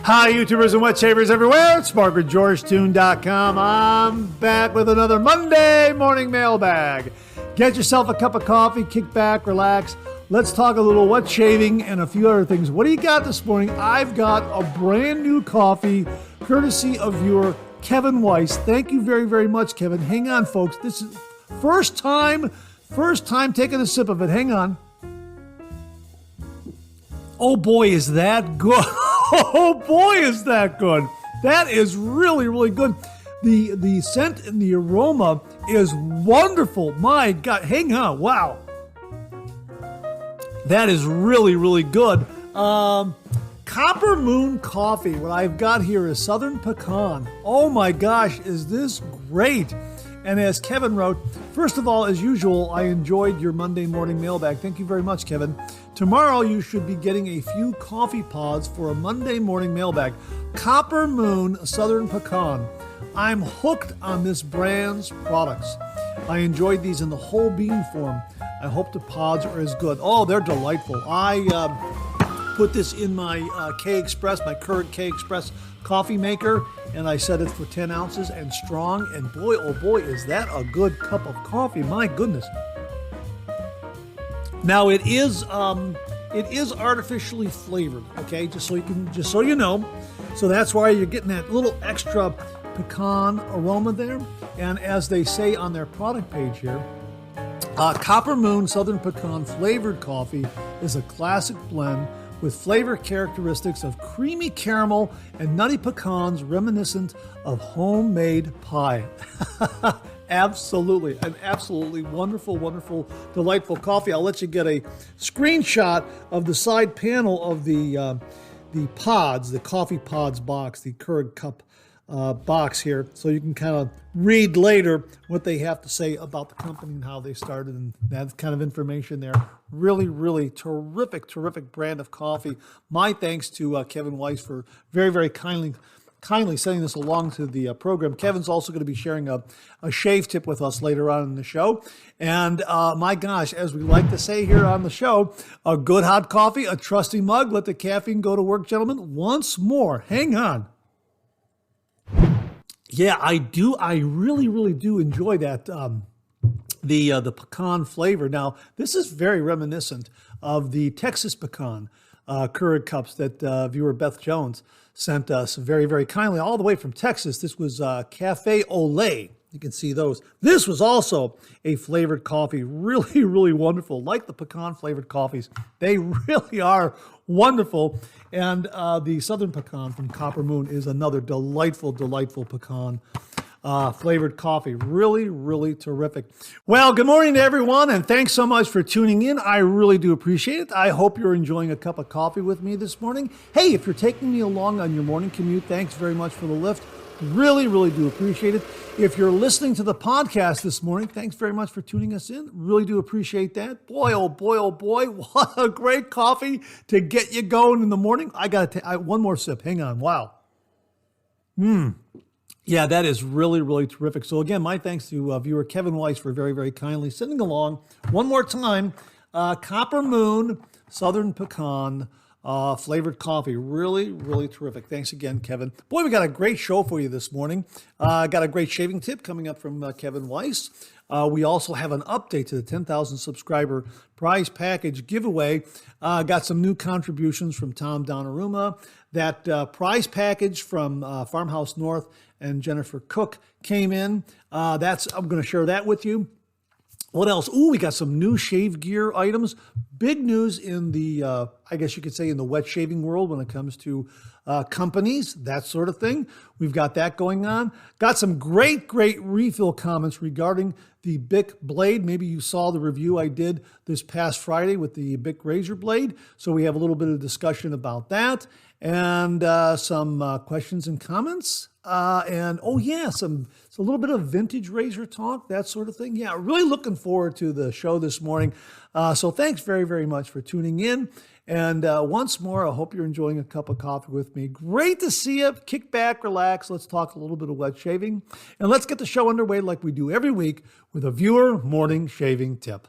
Hi, YouTubers and wet shavers everywhere. It's SparkerGeorgeTune.com. I'm back with another Monday morning mailbag. Get yourself a cup of coffee, kick back, relax. Let's talk a little wet shaving and a few other things. What do you got this morning? I've got a brand new coffee, courtesy of viewer Kevin Weiss. Thank you very, very much, Kevin. Hang on, folks. This is first time taking a sip of it. Hang on. Oh boy, is that good. Oh boy, is that good. That is really, really good. The scent and the aroma is wonderful. My God, hang on. Wow. That is really, really good. Copper Moon Coffee. What I've got here is Southern Pecan. Oh my gosh, is this great. And as Kevin wrote, first of all, as usual, I enjoyed your Monday morning mailbag. Thank you very much, Kevin. Tomorrow, you should be getting a few coffee pods for a Monday morning mailbag. Copper Moon Southern Pecan. I'm hooked on this brand's products. I enjoyed these in the whole bean form. I hope the pods are as good. Oh, they're delightful. I put this in my K-Express, my current K-Express coffee maker, and I set it for 10 ounces and strong. And boy, oh boy, is that a good cup of coffee. My goodness. Now it is artificially flavored, okay? Just so you know. So that's why you're getting that little extra pecan aroma there. And as they say on their product page here, Copper Moon Southern Pecan flavored coffee is a classic blend with flavor characteristics of creamy caramel and nutty pecans reminiscent of homemade pie. Absolutely, an absolutely wonderful, wonderful, delightful coffee. I'll let you get a screenshot of the side panel of the pods, the coffee pods box, the Keurig cup box here, so you can kind of read later what they have to say about the company and how they started and that kind of information there. Really, really terrific, terrific brand of coffee. My thanks to Kevin Weiss for very, very kindly sending this along to the program. Kevin's also going to be sharing a shave tip with us later on in the show. And my gosh, as we like to say here on the show, a good hot coffee, a trusty mug. Let the caffeine go to work, gentlemen. Once more, hang on. Yeah, I do. I really, really do enjoy that, the pecan flavor. Now, this is very reminiscent of the Texas pecan Keurig cups that viewer Beth Jones sent us very, very kindly all the way from Texas. This was Cafe Olay. You can see those. This was also a flavored coffee. Really, really wonderful. Like the pecan flavored coffees. They really are wonderful. And the Southern Pecan from Copper Moon is another delightful, delightful pecan flavored coffee. Really, really terrific. Well, good morning to everyone, and thanks so much for tuning in. I really do appreciate it. I hope you're enjoying a cup of coffee with me this morning. Hey, if you're taking me along on your morning commute, thanks very much for the lift. Really, really do appreciate it. If you're listening to the podcast this morning, thanks very much for tuning us in. Really do appreciate that. Boy, oh boy, oh boy, what a great coffee to get you going in the morning. I got to take one more sip. Hang on. Wow. Yeah, that is really, really terrific. So again, my thanks to viewer Kevin Weiss for very, very kindly sending along one more time, Copper Moon Southern Pecan flavored coffee. Really, really terrific. Thanks again, Kevin. Boy, we got a great show for you this morning. Got a great shaving tip coming up from Kevin Weiss. We also have an update to the 10,000 subscriber prize package giveaway. Got some new contributions from Tom Donnarumma. That prize package from Farmhouse North and Jennifer Cook came in. I'm going to share that with you. What else? Ooh, we got some new shave gear items. Big news in the, I guess you could say, in the wet shaving world when it comes to companies, that sort of thing. We've got that going on. Got some great, great refill comments regarding the Bic blade. Maybe you saw the review I did this past Friday with the Bic razor blade. So we have a little bit of discussion about that and some questions and comments. And oh yeah, it's a little bit of vintage razor talk, that sort of thing. Yeah, really looking forward to the show this morning. So thanks very, very much for tuning in. And once more, I hope you're enjoying a cup of coffee with me. Great to see you. Kick back, relax. Let's talk a little bit of wet shaving. And let's get the show underway like we do every week with a viewer morning shaving tip.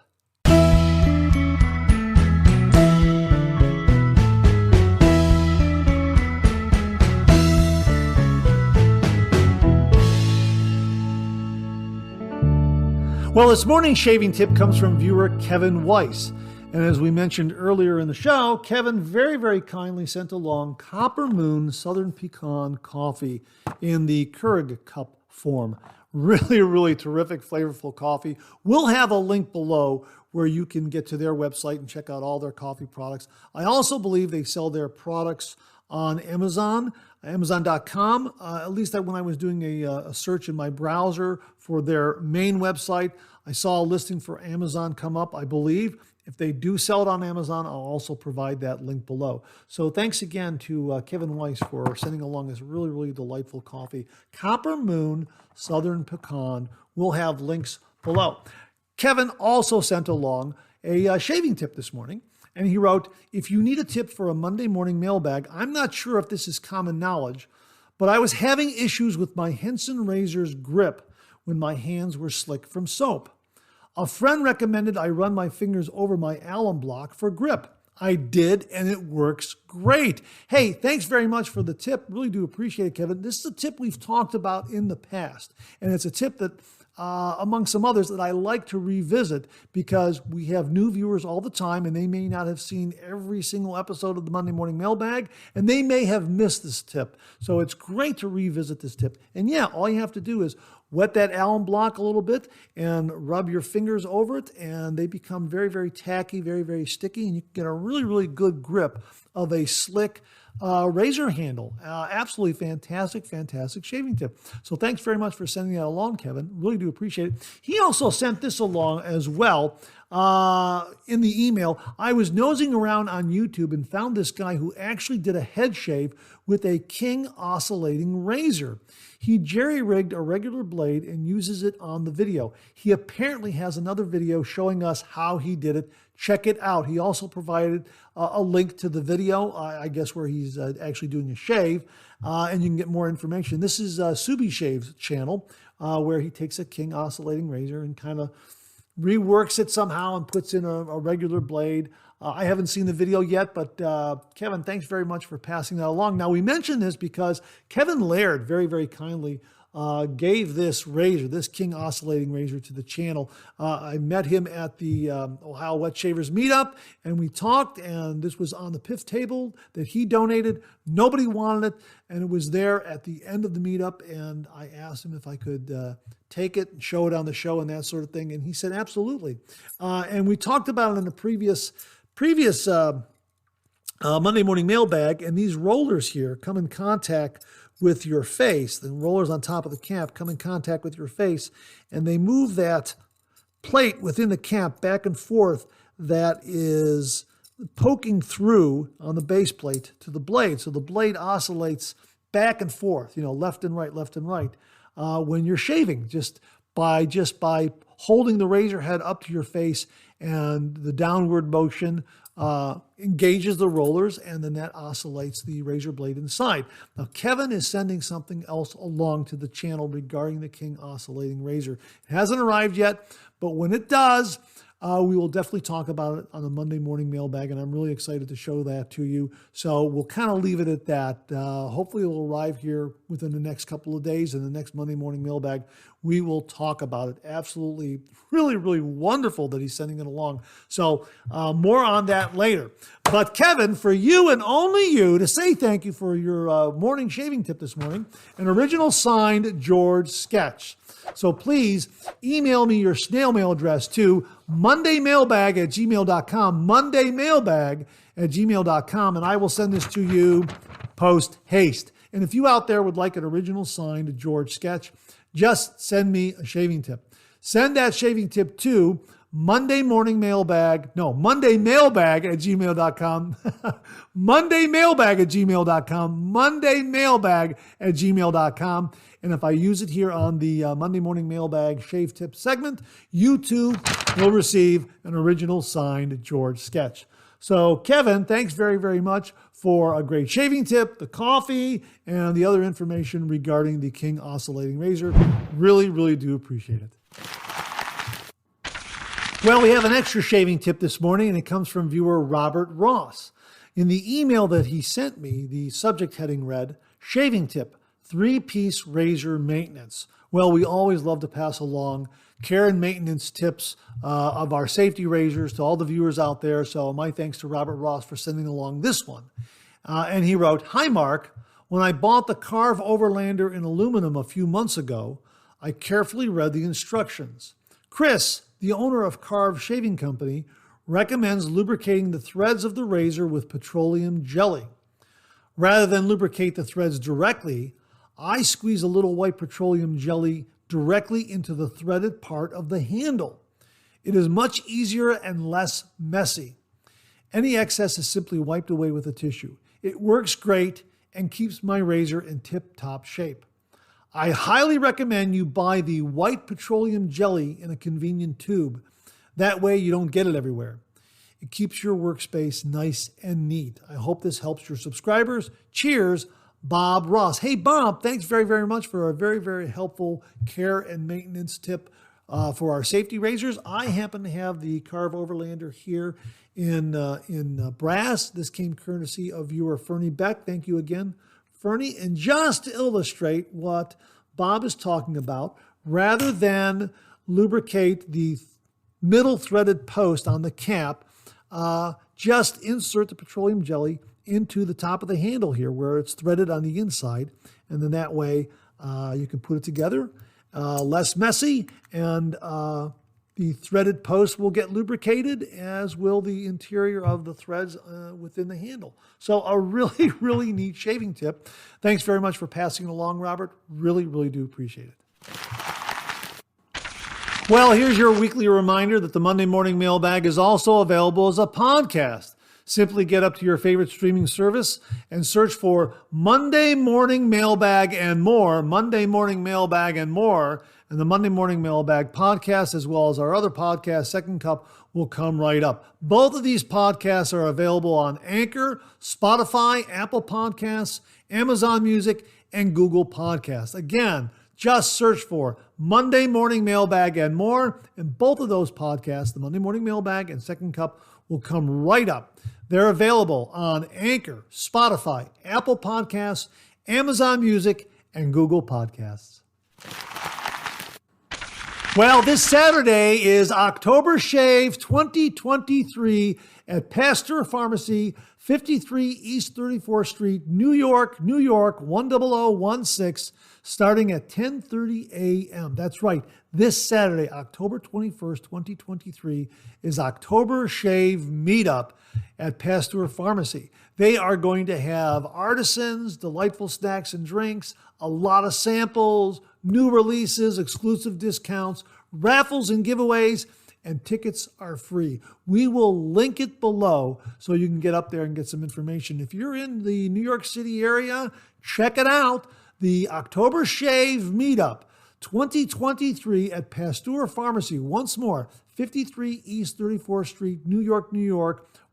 Well, this morning's shaving tip comes from viewer Kevin Weiss. And as we mentioned earlier in the show, Kevin very, very kindly sent along Copper Moon Southern Pecan Coffee in the Keurig cup form. Really, really terrific, flavorful coffee. We'll have a link below where you can get to their website and check out all their coffee products. I also believe they sell their products on Amazon, Amazon.com. At least when I was doing a search in my browser for their main website, I saw a listing for Amazon come up, I believe. If they do sell it on Amazon, I'll also provide that link below. So thanks again to Kevin Weiss for sending along this really, really delightful coffee. Copper Moon Southern Pecan. We'll have links below. Kevin also sent along a shaving tip this morning. And he wrote, if you need a tip for a Monday morning mailbag, I'm not sure if this is common knowledge, but I was having issues with my Henson razor's grip when my hands were slick from soap. A friend recommended I run my fingers over my alum block for grip. I did, and it works great. Hey, thanks very much for the tip. Really do appreciate it, Kevin. This is a tip we've talked about in the past, and it's a tip that among some others that I like to revisit because we have new viewers all the time and they may not have seen every single episode of the Monday Morning Mailbag and they may have missed this tip. So it's great to revisit this tip. And yeah, all you have to do is wet that alum block a little bit and rub your fingers over it and they become very, very tacky, very, very sticky, and you can get a really, really good grip of a slick razor handle. Absolutely fantastic, fantastic shaving tip. So thanks very much for sending that along, Kevin. Really do appreciate it. He also sent this along as well in the email. I was nosing around on YouTube and found this guy who actually did a head shave with a King oscillating razor. He jerry-rigged a regular blade and uses it on the video. He apparently has another video showing us how he did it. Check it out. He also provided a link to the video, I guess where he's actually doing a shave, and you can get more information. This is Subi Shave's channel, where he takes a King oscillating razor and kind of reworks it somehow and puts in a regular blade. I haven't seen the video yet, but Kevin, thanks very much for passing that along. Now, we mentioned this because Kevin Laird very, very kindly gave this razor, this King oscillating razor, to the channel. I met him at the Ohio Wet Shavers Meet Up, and we talked, and this was on the PIF table that he donated. Nobody wanted it, and it was there at the end of the meetup, and I asked him if I could take it and show it on the show and that sort of thing, and he said absolutely. And we talked about it in the previous Monday Morning Mailbag, and these rollers here come in contact with your face. The rollers on top of the cap come in contact with your face, and they move that plate within the cap back and forth that is poking through on the base plate to the blade. So the blade oscillates back and forth, left and right, when you're shaving, just by holding the razor head up to your face, and the downward motion engages the rollers, and then that oscillates the razor blade inside. Now, Kevin is sending something else along to the channel regarding the King oscillating razor. It hasn't arrived yet, but when it does, we will definitely talk about it on the Monday Morning Mailbag, and I'm really excited to show that to you. So we'll kind of leave it at that. Hopefully it will arrive here within the next couple of days, and the next Monday Morning Mailbag, we will talk about it. Absolutely, really, really wonderful that he's sending it along. So more on that later. But Kevin, for you and only you, to say thank you for your morning shaving tip this morning, an original signed George sketch. So please email me your snail mail address to mondaymailbag@gmail.com, mondaymailbag@gmail.com, and I will send this to you post haste. And if you out there would like an original signed George sketch, just send me a shaving tip. Send that shaving tip to mondaymailbag@gmail.com, mondaymailbag@gmail.com, mondaymailbag@gmail.com. And if I use it here on the Monday Morning Mailbag Shave Tip segment, you too will receive an original signed George sketch. So Kevin, thanks very, very much for a great shaving tip, the coffee, and the other information regarding the King oscillating razor. Really, really do appreciate it. Well, we have an extra shaving tip this morning, and it comes from viewer Robert Ross. In the email that he sent me, the subject heading read, shaving tip, 3-piece razor maintenance. Well, we always love to pass along care and maintenance tips of our safety razors to all the viewers out there. So my thanks to Robert Ross for sending along this one. And he wrote, "Hi, Mark. When I bought the Carve Overlander in aluminum a few months ago, I carefully read the instructions. Chris, the owner of Carve Shaving Company, recommends lubricating the threads of the razor with petroleum jelly. Rather than lubricate the threads directly, I squeeze a little white petroleum jelly directly into the threaded part of the handle. It is much easier and less messy. Any excess is simply wiped away with a tissue. It works great and keeps my razor in tip-top shape. I highly recommend you buy the white petroleum jelly in a convenient tube. That way you don't get it everywhere. It keeps your workspace nice and neat. I hope this helps your subscribers. Cheers, Bob Ross." Hey, Bob, thanks very, very much for a very, very helpful care and maintenance tip for our safety razors. I happen to have the Carve Overlander here in brass. This came courtesy of viewer Fernie Beck. Thank you again, Fernie. And just to illustrate what Bob is talking about, rather than lubricate the middle threaded post on the cap, just insert the petroleum jelly into the top of the handle here where it's threaded on the inside. And then that way you can put it together, less messy, and the threaded post will get lubricated, as will the interior of the threads within the handle. So a really, really neat shaving tip. Thanks very much for passing it along, Robert. Really, really do appreciate it. Well, here's your weekly reminder that the Monday Morning Mailbag is also available as a podcast. Simply get up to your favorite streaming service and search for Monday Morning Mailbag and More, Monday Morning Mailbag and More, and the Monday Morning Mailbag podcast, as well as our other podcast, Second Cup, will come right up. Both of these podcasts are available on Anchor, Spotify, Apple Podcasts, Amazon Music, and Google Podcasts. Again, just search for Monday Morning Mailbag and More, and both of those podcasts, the Monday Morning Mailbag and Second Cup, will come right up. They're available on Anchor, Spotify, Apple Podcasts, Amazon Music, and Google Podcasts. Well, this Saturday is Oktobershave 2023 at Pasteur Pharmacy, 53 East 34th Street, New York, 10016, starting at 10:30 a.m. That's right. This Saturday, October 21st, 2023, is Oktobershave Meet Up at Pasteur Pharmacy. They are going to have artisans, delightful snacks and drinks, a lot of samples, new releases, exclusive discounts, raffles and giveaways, and tickets are free. We will link it below so you can get up there and get some information. If you're in the New York City area, check it out. The Oktobershave Meet Up 2023 at Pasteur Pharmacy. Once more, 53 East 34th Street, New York,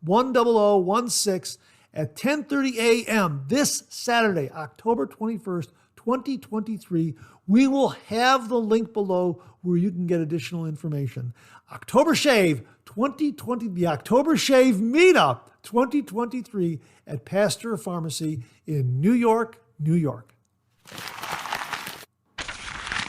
10016 at 10:30 a.m. this Saturday, October 21st, 2023. We will have the link below where you can get additional information. Oktobershave 2020, the Oktobershave Meet Up 2023 at Pasteur Pharmacy in New York, New York.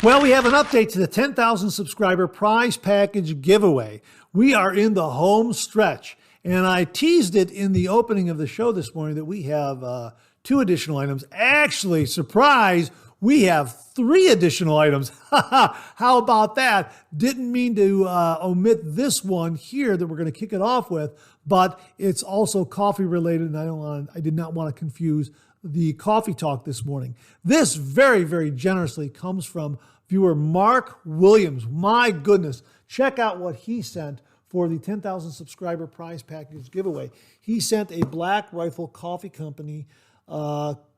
Well, we have an update to the 10,000 subscriber prize package giveaway. We are in the home stretch, and I teased it in the opening of the show this morning that we have 2 additional items. Actually, surprise, we have 3 additional items. How about that? Didn't mean to omit this one here that we're going to kick it off with, but it's also coffee related, and I did not want to confuse the coffee talk this morning. This very, very generously comes from viewer Mark Williams. My goodness, check out what he sent for the 10,000 subscriber prize package giveaway. He sent a Black Rifle Coffee Company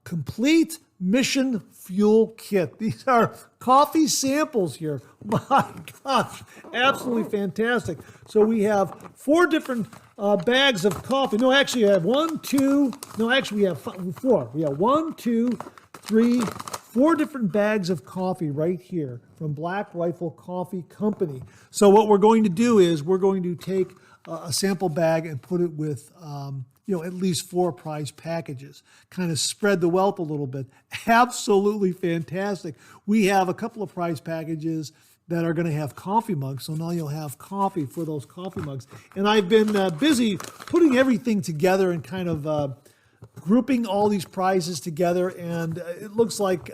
complete mission fuel kit. These are coffee samples here. My gosh, absolutely fantastic. So we have 4 different bags of coffee. No, actually, we have 4. We have 4 different bags of coffee right here from Black Rifle Coffee Company. So what we're going to do is we're going to take a sample bag and put it with at least 4 prize packages, kind of spread the wealth a little bit. Absolutely fantastic. We have a couple of prize packages that are going to have coffee mugs. So now you'll have coffee for those coffee mugs. And I've been busy putting everything together and kind of grouping all these prizes together. And it looks like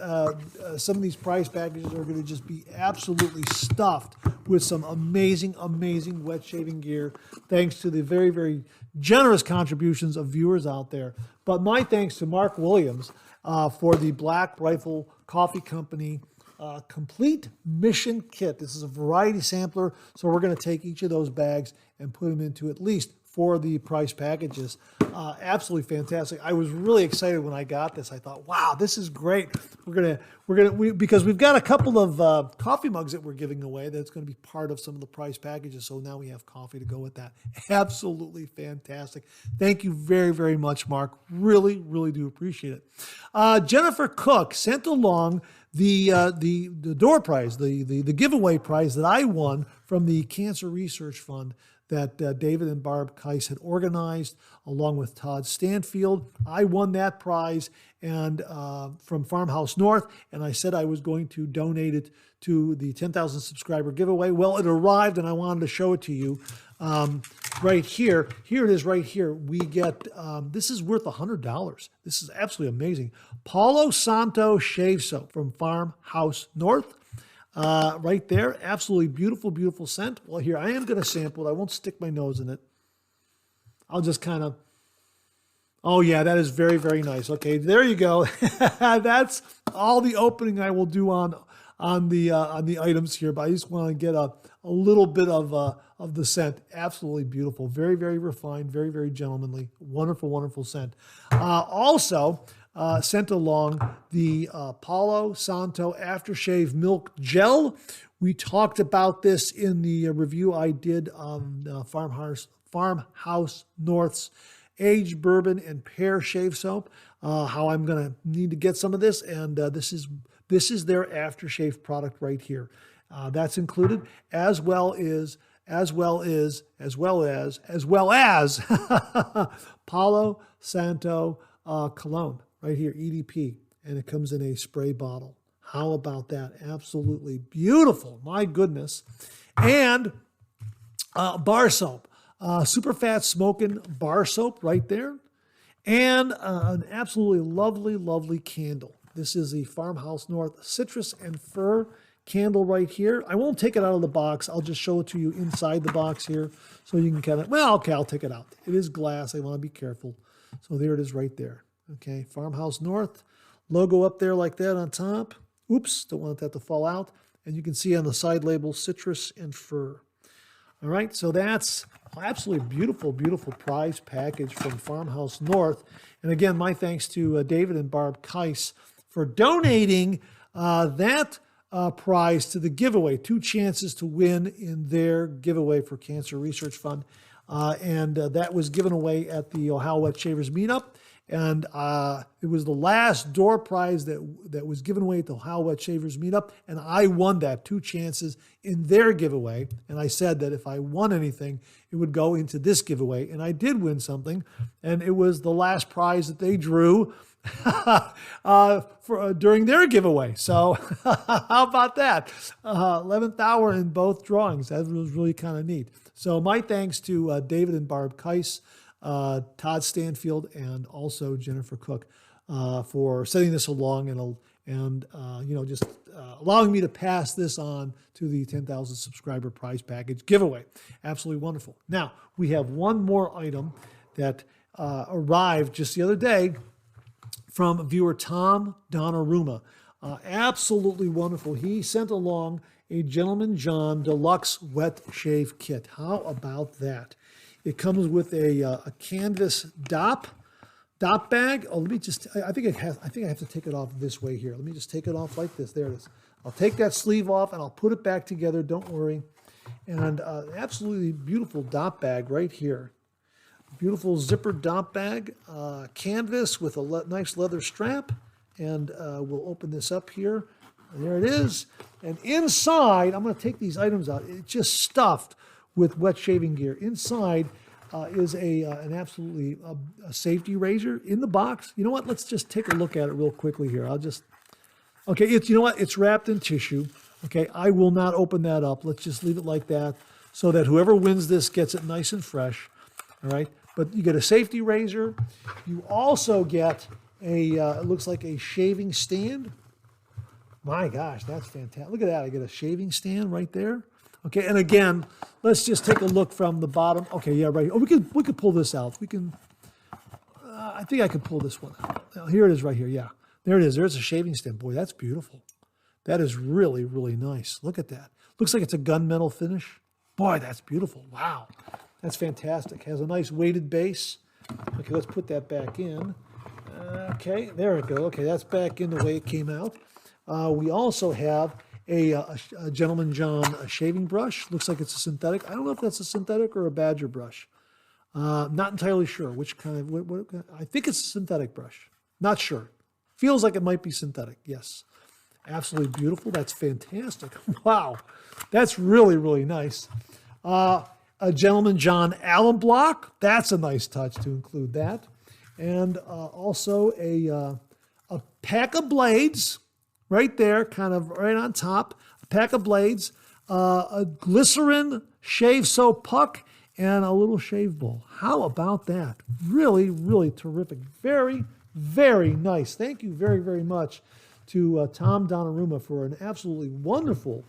some of these prize packages are going to just be absolutely stuffed with some amazing, amazing wet shaving gear, thanks to the very, very generous contributions of viewers out there. But my thanks to Mark Williams for the Black Rifle Coffee Company complete mission kit. This is a variety sampler, so we're going to take each of those bags and put them into at least 4 of the prize packages. Absolutely fantastic. I was really excited when I got this. I thought, wow, this is great. Because we've got a couple of coffee mugs that we're giving away that's going to be part of some of the prize packages. So now we have coffee to go with that. Absolutely fantastic. Thank you very, very much, Mark. Really, really do appreciate it. Jennifer Cook sent along the door prize, the giveaway prize that I won from the Cancer Research Fund that David and Barb Keiss had organized along with Todd Stanfield. I won that prize and from Farmhouse North, and I said I was going to donate it to the 10,000 subscriber giveaway. Well, it arrived, and I wanted to show it to you right here. Here it is right here. We get, this is worth $100. This is absolutely amazing. Palo Santo Shave Soap from Farmhouse North. Right there. Absolutely beautiful, beautiful scent. Well, here, I am going to sample it. I won't stick my nose in it. I'll just kind of, oh yeah, that is very, very nice. Okay, there you go. That's all the opening I will do on the items here, but I just want to get a little bit of the scent. Absolutely beautiful. Very, very refined, very, very gentlemanly. Wonderful, wonderful scent. Also, sent along the Palo Santo Aftershave Milk Gel. We talked about this in the review I did on Farmhouse North's Aged Bourbon and Pear Shave Soap. How I'm going to need to get some of this, and this is their aftershave product right here. That's included, as well as Palo Santo cologne. Right here, EDP, and it comes in a spray bottle. How about that? Absolutely beautiful. My goodness. And bar soap, super fat smoking bar soap right there. And an absolutely lovely, lovely candle. This is the Farmhouse North Citrus and Fir candle right here. I won't take it out of the box. I'll just show it to you inside the box here so you can kind of, well, okay, I'll take it out. It is glass. I want to be careful. So there it is right there. Okay, Farmhouse North, logo up there like that on top. Oops, don't want that to fall out. And you can see on the side label, Citrus and Fir. All right, so that's absolutely beautiful, beautiful prize package from Farmhouse North. And again, my thanks to David and Barb Keiss for donating that prize to the giveaway. 2 chances to win in their giveaway for Cancer Research Fund. And that was given away at the Ohio Wet Shavers Meet Up. And it was the last door prize that was given away at the Ohio Wet Shavers Meet Up, and I won that 2 chances in their giveaway. And I said that if I won anything, it would go into this giveaway. And I did win something, and it was the last prize that they drew during their giveaway. So how about that? 11th hour in both drawings. That was really kind of neat. So my thanks to David and Barb Keiss, Todd Stanfield, and also Jennifer Cook for sending this along and just allowing me to pass this on to the 10,000 subscriber prize package giveaway. Absolutely wonderful. Now, we have one more item that arrived just the other day from viewer Tom Donnarumma. Absolutely wonderful. He sent along a Gentleman John Deluxe Wet Shave Kit. How about that? It comes with a canvas DAP bag. Oh, let me just, I think I have to take it off this way here. Let me just take it off like this. There it is. I'll take that sleeve off and I'll put it back together. Don't worry. And absolutely beautiful DAP bag right here. Beautiful zipper DAP bag, canvas with a nice leather strap. And we'll open this up here. And there it is. And inside, I'm going to take these items out. It's just stuffed with wet shaving gear. Inside is an absolutely a safety razor in the box. You know what? Let's just take a look at it real quickly here. Okay, you know what? It's wrapped in tissue. Okay, I will not open that up. Let's just leave it like that so that whoever wins this gets it nice and fresh. All right, but you get a safety razor. You also get it looks like a shaving stand. My gosh, that's fantastic. Look at that. I get a shaving stand right there. Okay, and again, let's just take a look from the bottom. Okay, yeah, right. Oh, we could pull this out. We can, I think I could pull this one out. Now, here it is right here, yeah. There it is. There's a shaving stand. Boy, that's beautiful. That is really, really nice. Look at that. Looks like it's a gunmetal finish. Boy, that's beautiful. Wow. That's fantastic. Has a nice weighted base. Okay, let's put that back in. Okay, there it goes. Okay, that's back in the way it came out. We also have a Gentleman John shaving brush. Looks like it's a synthetic. I don't know if that's a synthetic or a Badger brush. Not entirely sure which kind of, what I think it's a synthetic brush. Not sure. Feels like it might be synthetic, yes. Absolutely beautiful. That's fantastic. Wow. That's really, really nice. A Gentleman John Allen block. That's a nice touch to include that. And also a pack of blades right there, kind of right on top. A pack of blades, a glycerin shave soap puck, and a little shave bowl. How about that? Really, really terrific. Very, very nice. Thank you very, very much to Tom Donnarumma for an absolutely wonderful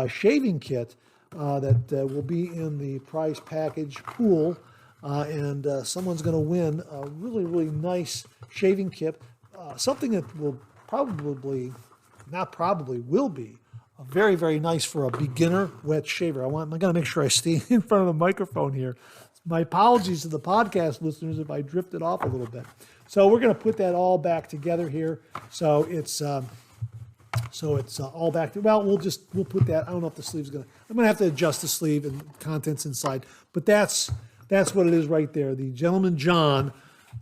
shaving kit that will be in the prize package pool. And someone's going to win a really, really nice shaving kit. Something that will will be very, very nice for a beginner wet shaver. I got to make sure I stay in front of the microphone here. My apologies to the podcast listeners if I drifted off a little bit. So we're going to put that all back together here. So it's all back. Well, we'll put that. I don't know if the sleeve's going to. I'm going to have to adjust the sleeve and contents inside. But that's what it is right there. The Gentleman John.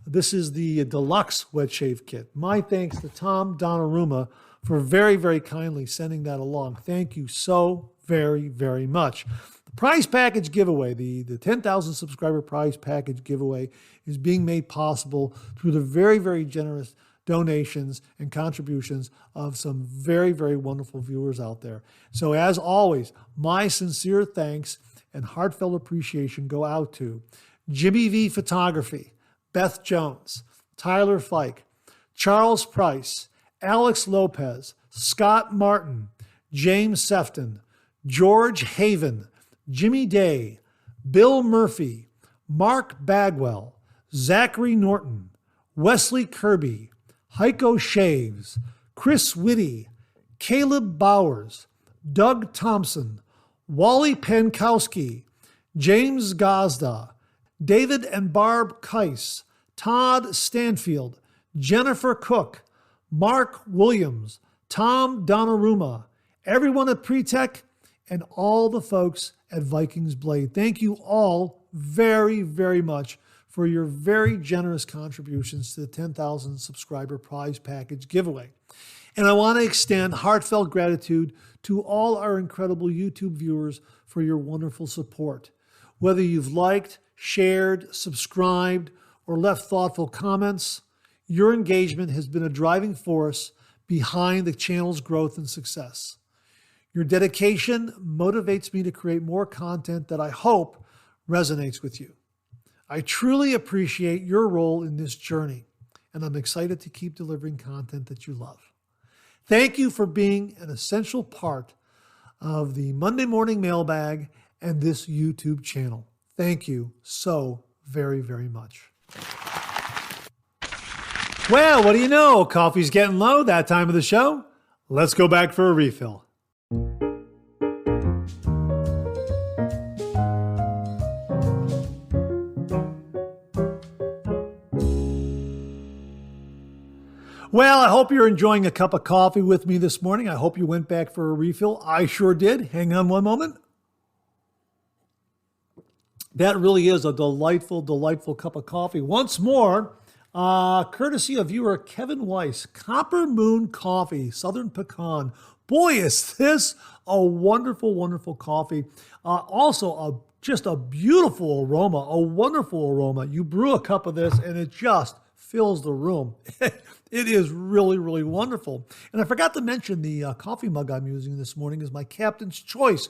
This is the deluxe wet shave kit. My thanks to Tom Donnarumma for very, very kindly sending that along. Thank you so very, very much. The prize package giveaway, the 10,000 subscriber prize package giveaway is being made possible through the very, very generous donations and contributions of some very, very wonderful viewers out there. So as always, my sincere thanks and heartfelt appreciation go out to Jimmy V Photography, Beth Jones, Tyler Fike, Charles Price, Alex Lopez, Scott Martin, James Sefton, George Haven, Jimmy Day, Bill Murphy, Mark Bagwell, Zachary Norton, Wesley Kirby, Heiko Shaves, Chris Whitty, Caleb Bowers, Doug Thompson, Wally Pankowski, James Gazda, David and Barb Keiss, Todd Stanfield, Jennifer Cook, Mark Williams, Tom Donnarumma, everyone at Pretech, and all the folks at Vikings Blade. Thank you all very, very much for your very generous contributions to the 10,000 subscriber prize package giveaway. And I want to extend heartfelt gratitude to all our incredible YouTube viewers for your wonderful support. Whether you've liked, shared, subscribed, or left thoughtful comments, your engagement has been a driving force behind the channel's growth and success. Your dedication motivates me to create more content that I hope resonates with you. I truly appreciate your role in this journey, and I'm excited to keep delivering content that you love. Thank you for being an essential part of the Monday Morning Mailbag and this YouTube channel. Thank you so very, very much. Well, what do you know? Coffee's getting low that time of the show. Let's go back for a refill. Well, I hope you're enjoying a cup of coffee with me this morning. I hope you went back for a refill. I sure did. Hang on one moment. That really is a delightful, delightful cup of coffee. Once more, courtesy of viewer Kevin Weiss, Copper Moon Coffee, Southern Pecan. Boy, is this a wonderful, wonderful coffee. Also, just a beautiful aroma, a wonderful aroma. You brew a cup of this and it just fills the room. It is really, really wonderful. And I forgot to mention the coffee mug I'm using this morning is my Captain's Choice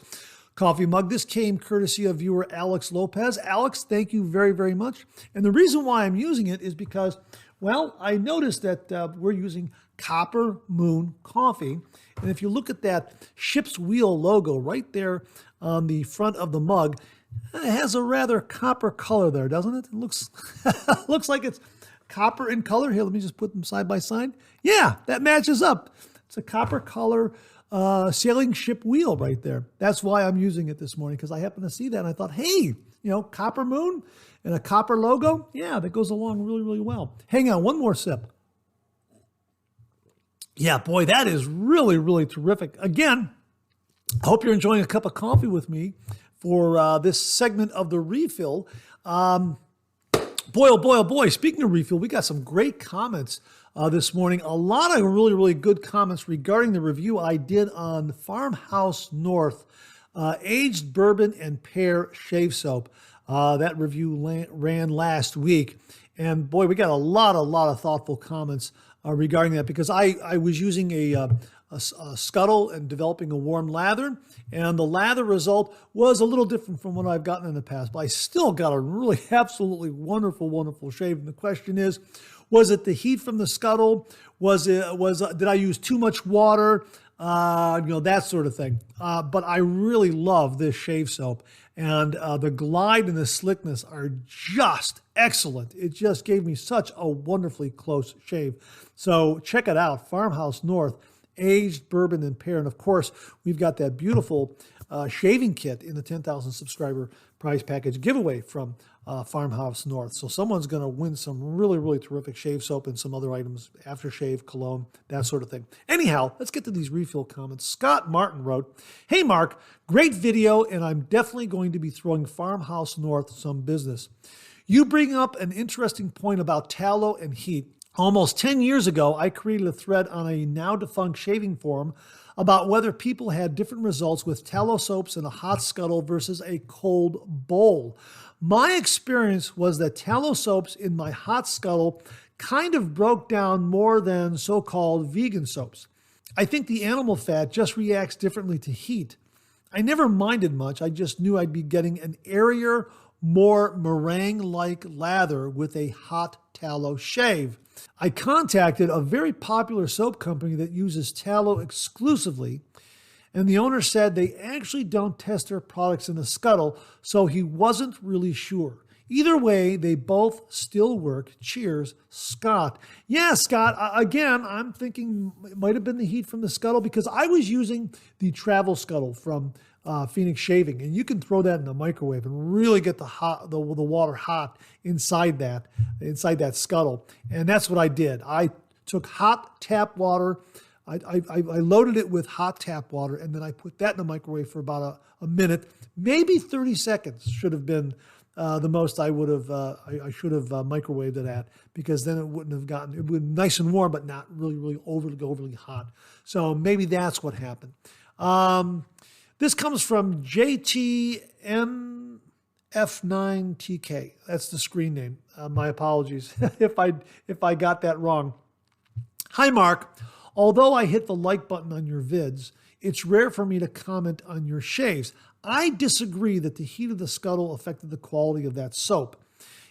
coffee mug. This came courtesy of viewer Alex Lopez. Alex, thank you very, very much. And the reason why I'm using it is because, well, I noticed that we're using Copper Moon coffee. And if you look at that ship's wheel logo right there on the front of the mug, it has a rather copper color there, doesn't it? It looks, looks like it's copper in color. Here, let me just put them side by side. Yeah, that matches up. It's a copper color sailing ship wheel right there. That's why I'm using it this morning, because I happened to see that and I thought, hey, Copper Moon and a copper logo. Yeah, that goes along really, really well. Hang on, one more sip. Yeah, boy, that is really, really terrific. Again, I hope you're enjoying a cup of coffee with me for this segment of the refill. Boy, oh boy, oh boy, speaking of refill, we got some great comments this morning. A lot of really, really good comments regarding the review I did on Farmhouse North Aged Bourbon and Pear Shave Soap. That review ran last week. And boy, we got a lot of thoughtful comments regarding that, because I was using a Scuttle and developing a warm lather, and the lather result was a little different from what I've gotten in the past, but I still got a really absolutely wonderful, wonderful shave. And the question is, was it the heat from the Scuttle? Did I use too much water? That sort of thing. But I really love this shave soap, and the glide and the slickness are just excellent. It just gave me such a wonderfully close shave. So check it out, Farmhouse North Aged Bourbon and Pear. And of course, we've got that beautiful shaving kit in the 10,000 subscriber prize package giveaway from Farmhouse North. So someone's going to win some really, really terrific shave soap and some other items, aftershave, cologne, that sort of thing. Anyhow, let's get to these refill comments. Scott Martin wrote, "Hey Mark, great video, and I'm definitely going to be throwing Farmhouse North some business. You bring up an interesting point about tallow and heat. Almost 10 years ago, I created a thread on a now-defunct shaving forum about whether people had different results with tallow soaps in a hot scuttle versus a cold bowl. My experience was that tallow soaps in my hot scuttle kind of broke down more than so-called vegan soaps. I think the animal fat just reacts differently to heat. I never minded much. I just knew I'd be getting an airier, more meringue-like lather with a hot tallow shave. I contacted a very popular soap company that uses tallow exclusively, and the owner said they actually don't test their products in a scuttle, so he wasn't really sure. Either way, they both still work. Cheers, Scott." Yeah, Scott, again, I'm thinking it might have been the heat from the scuttle, because I was using the travel scuttle from Phoenix Shaving, and you can throw that in the microwave and really get the water hot inside that scuttle. And that's what I did. I took hot tap water. I loaded it with hot tap water, and then I put that in the microwave for about a minute, maybe 30 seconds should have been the most I would have. I should have microwaved it at, because then it wouldn't have gotten. It would be nice and warm, but not really, really overly hot. So maybe that's what happened. This comes from JTNF9TK. That's the screen name. My apologies if I got that wrong. "Hi, Mark. Although I hit the like button on your vids, it's rare for me to comment on your shaves. I disagree that the heat of the scuttle affected the quality of that soap.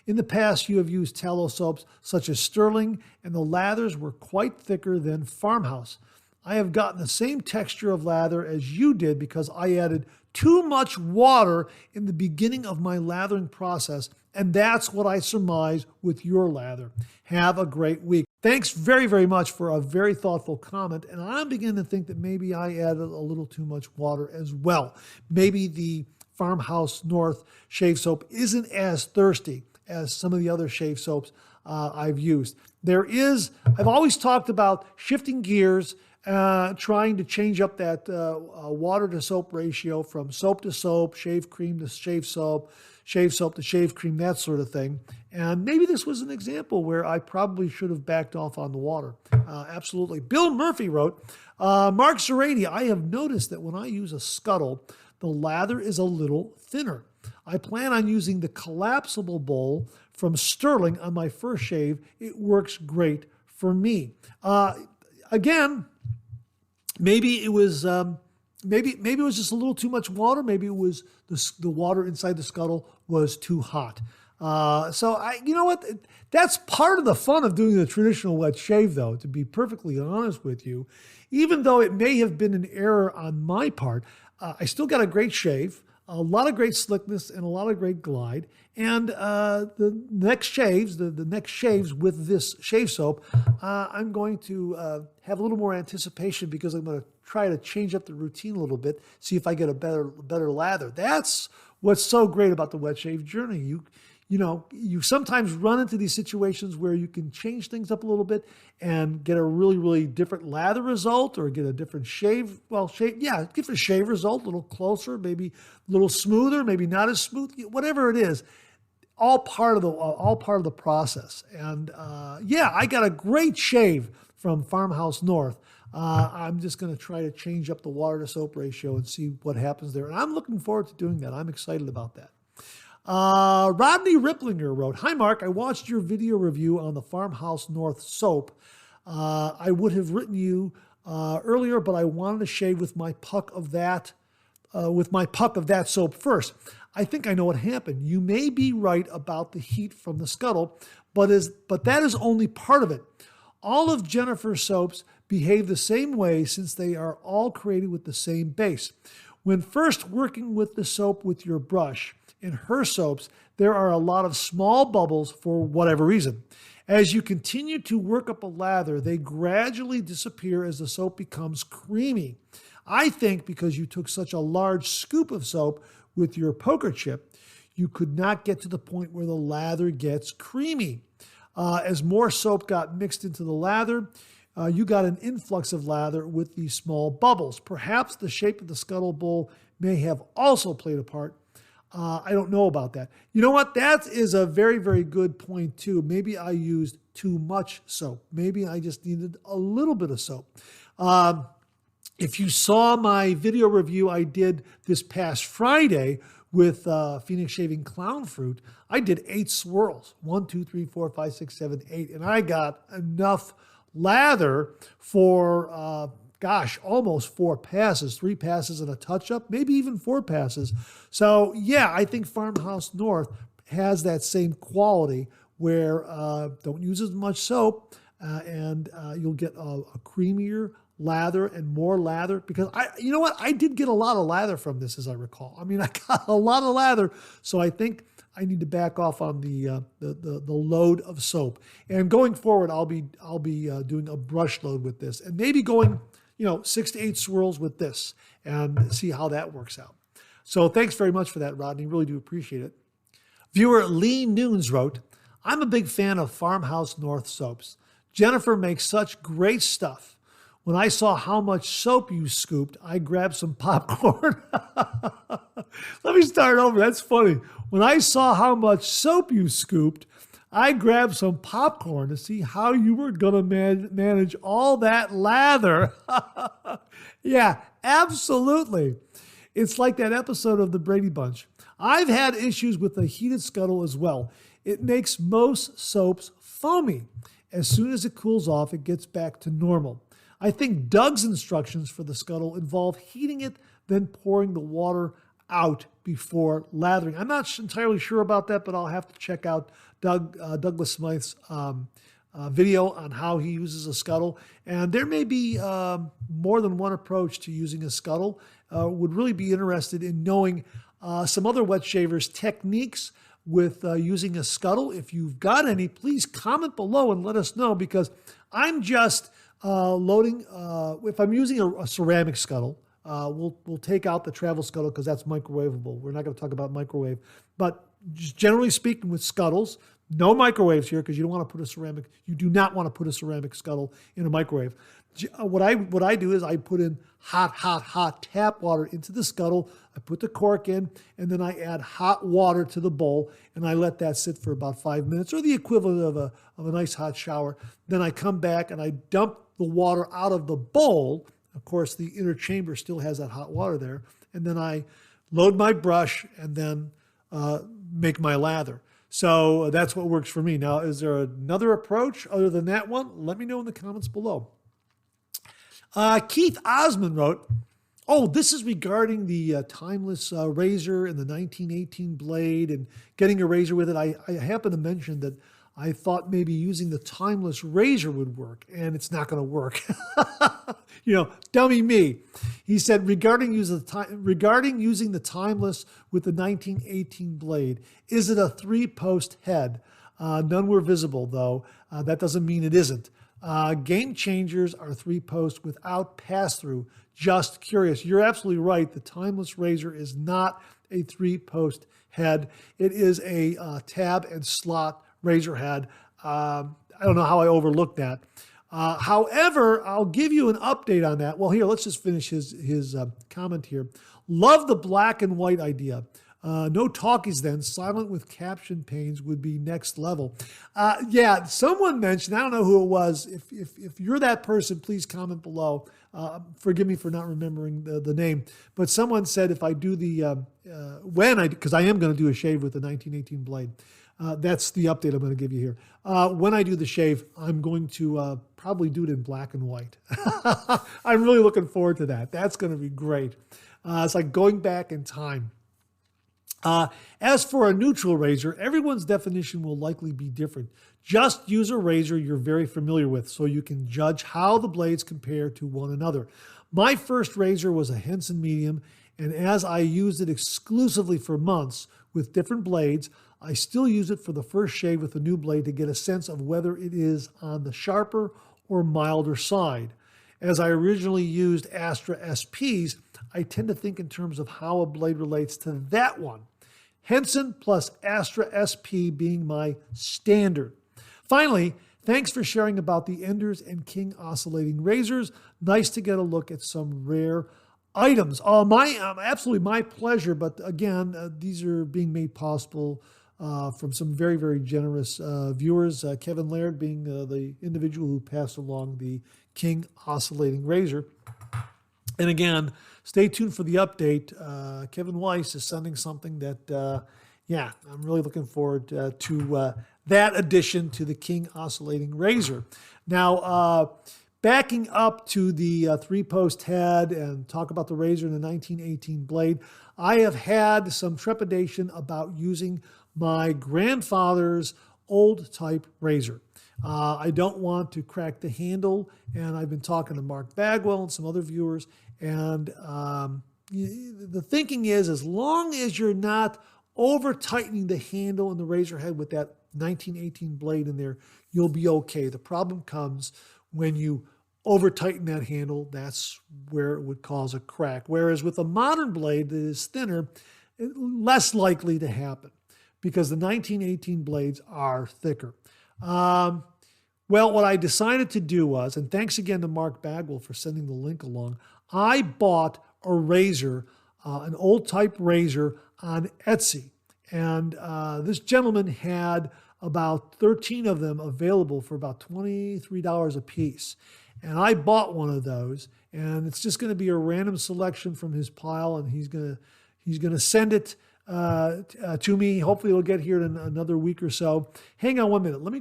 In the past, you have used tallow soaps such as Sterling, and the lathers were quite thicker than Farmhouse. I have gotten the same texture of lather as you did because I added too much water in the beginning of my lathering process, and that's what I surmise with your lather. Have a great week." Thanks very, very much for a very thoughtful comment, and I'm beginning to think that maybe I added a little too much water as well. Maybe the Farmhouse North shave soap isn't as thirsty as some of the other shave soaps I've used. I've always talked about shifting gears, trying to change up that water to soap ratio from soap to soap, shave cream to shave soap to shave cream, that sort of thing. And maybe this was an example where I probably should have backed off on the water. Absolutely. Bill Murphy wrote, "Mark Serrati, I have noticed that when I use a scuttle, the lather is a little thinner. I plan on using the collapsible bowl from Sterling on my first shave. It works great for me. Again, maybe it was maybe it was just a little too much water. Maybe it was the water inside the Scuttle was too hot. You know what? That's part of the fun of doing the traditional wet shave, though, to be perfectly honest with you. Even though it may have been an error on my part, I still got a great shave, a lot of great slickness, and a lot of great glide. And the next shaves with this shave soap, I'm going to have a little more anticipation because I'm going to try to change up the routine a little bit, see if I get a better lather. That's what's so great about the wet shave journey. You sometimes run into these situations where you can change things up a little bit and get a really, really different lather result or get a different different shave result, a little closer, maybe a little smoother, maybe not as smooth, whatever it is, all part of the process. And I got a great shave from Farmhouse North. I'm just going to try to change up the water to soap ratio and see what happens there. And I'm looking forward to doing that. I'm excited about that. Rodney Ripplinger wrote, "Hi, Mark. I watched your video review on the Farmhouse North soap. I would have written you earlier, but I wanted to shave with my puck of that soap first. I think I know what happened. You may be right about the heat from the Scuttle, but that is only part of it. All of Jennifer's soaps behave the same way since they are all created with the same base. When first working with the soap with your brush, in her soaps, there are a lot of small bubbles for whatever reason. As you continue to work up a lather, they gradually disappear as the soap becomes creamy. I think because you took such a large scoop of soap with your poker chip, you could not get to the point where the lather gets creamy. As more soap got mixed into the lather, you got an influx of lather with these small bubbles. Perhaps the shape of the Scuttle bowl may have also played a part. I don't know about that. You know what? That is a very, very good point too. Maybe I used too much soap. Maybe I just needed a little bit of soap. If you saw my video review I did this past Friday with Phoenix Shaving Clown Fruit, I did 8 swirls. 1, 2, 3, 4, 5, 6, 7, 8. And I got enough lather for almost 4 passes, 3 passes and a touch-up, maybe even 4 passes. So, yeah, I think Farmhouse North has that same quality where don't use as much soap and you'll get a creamier lather and more lather. Because, you know what? I did get a lot of lather from this, as I recall. I mean, I got a lot of lather, so I think I need to back off on the load of soap. And going forward, I'll be doing a brush load with this and maybe going 6 to 8 swirls with this and see how that works out. So thanks very much for that, Rodney. Really do appreciate it. Viewer Lee Noons wrote, "I'm a big fan of Farmhouse North soaps. Jennifer makes such great stuff. When I saw how much soap you scooped, I grabbed some popcorn." Let me start over. That's funny. When I saw how much soap you scooped, I grabbed some popcorn to see how you were going to manage all that lather. Yeah, absolutely. It's like that episode of The Brady Bunch. I've had issues with the heated Scuttle as well. It makes most soaps foamy. As soon as it cools off, it gets back to normal. I think Doug's instructions for the Scuttle involve heating it, then pouring the water out before lathering. I'm not entirely sure about that, but I'll have to check out Douglas Smythe's video on how he uses a Scuttle. And there may be more than one approach to using a Scuttle. Would really be interested in knowing some other wet shavers' techniques with using a Scuttle. If you've got any, please comment below and let us know, because I'm just loading. If I'm using a ceramic Scuttle, we'll take out the travel Scuttle because that's microwavable. We're not going to talk about microwave, but just generally speaking with Scuttles, no microwaves here because you do not want to put a ceramic Scuttle in a microwave. What I do is I put in hot tap water into the Scuttle. I put the cork in, and then I add hot water to the bowl, and I let that sit for about 5 minutes, or the equivalent of a nice hot shower. Then I come back and I dump the water out of the bowl. Of course, the inner chamber still has that hot water there. And then I load my brush and then make my lather. So that's what works for me. Now, is there another approach other than that one? Let me know in the comments below. Keith Osmond wrote, oh, this is regarding the timeless razor and the 1918 blade and getting a razor with it. I happen to mention that I thought maybe using the timeless razor would work, and it's not going to work. Dummy me. He said, regarding using the timeless with the 1918 blade, is it a 3-post head? None were visible, though. That doesn't mean it isn't. Game changers are 3-post without pass-through. Just curious. You're absolutely right. The timeless razor is not a 3-post head. It is a tab and slot razor head. I don't know how I overlooked that. However, I'll give you an update on that. Well, here, let's just finish his comment here. Love the black and white idea. No talkies then, silent with caption panes would be next level. Yeah, someone mentioned, I don't know who it was. If you're that person, please comment below. Forgive me for not remembering the name. But someone said if I do because I am going to do a shave with the 1918 blade. That's the update I'm going to give you here. When I do the shave, I'm going to probably do it in black and white. I'm really looking forward to that. That's going to be great. It's like going back in time. As for a neutral razor, everyone's definition will likely be different. Just use a razor you're very familiar with so you can judge how the blades compare to one another. My first razor was a Henson medium, and as I used it exclusively for months with different blades, I still use it for the first shave with a new blade to get a sense of whether it is on the sharper or milder side. As I originally used Astra SPs, I tend to think in terms of how a blade relates to that one. Henson plus Astra SP being my standard. Finally, thanks for sharing about the Enders and King oscillating razors. Nice to get a look at some rare items. Absolutely my pleasure, but again, these are being made possible from some very, very generous viewers. Kevin Laird being the individual who passed along the King oscillating razor. And again, stay tuned for the update. Kevin Weiss is sending something that, I'm really looking forward to that addition to the King oscillating razor. Now, backing up to the 3-post head and talk about the razor and the 1918 blade, I have had some trepidation about using my grandfather's old type razor. I don't want to crack the handle, and I've been talking to Mark Bagwell and some other viewers, and the thinking is as long as you're not over-tightening the handle and the razor head with that 1918 blade in there, you'll be okay. The problem comes when you over-tighten that handle. That's where it would cause a crack. Whereas with a modern blade that is thinner, less likely to happen because the 1918 blades are thicker. Well, what I decided to do was, and thanks again to Mark Bagwell for sending the link along, I bought a razor, an old type razor on Etsy. And this gentleman had about 13 of them available for about $23 a piece. And I bought one of those, and it's just going to be a random selection from his pile, and he's going to send it to me. Hopefully it'll get here in another week or so. Hang on 1 minute. Let me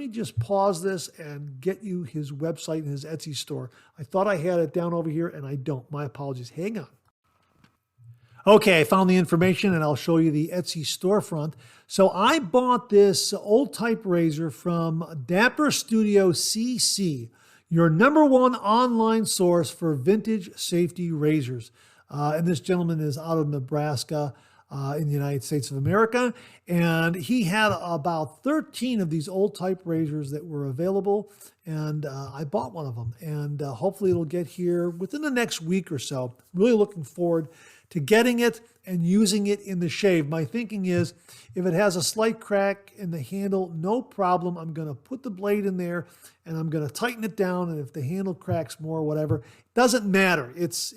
just pause this and get you his website and his Etsy store. I thought I had it down over here, and I don't. My apologies. Hang on. Okay, I found the information, and I'll show you the Etsy storefront. So I bought this old type razor from DAPPERSTUDIOCC, your #1 online source for vintage safety razors. And this gentleman is out of Nebraska in the United States of America. And he had about 13 of these old type razors that were available. And I bought one of them. And hopefully it'll get here within the next week or so. Really looking forward to getting it and using it in the shave. My thinking is if it has a slight crack in the handle, no problem. I'm going to put the blade in there and I'm going to tighten it down. And if the handle cracks more or whatever, it doesn't matter. It's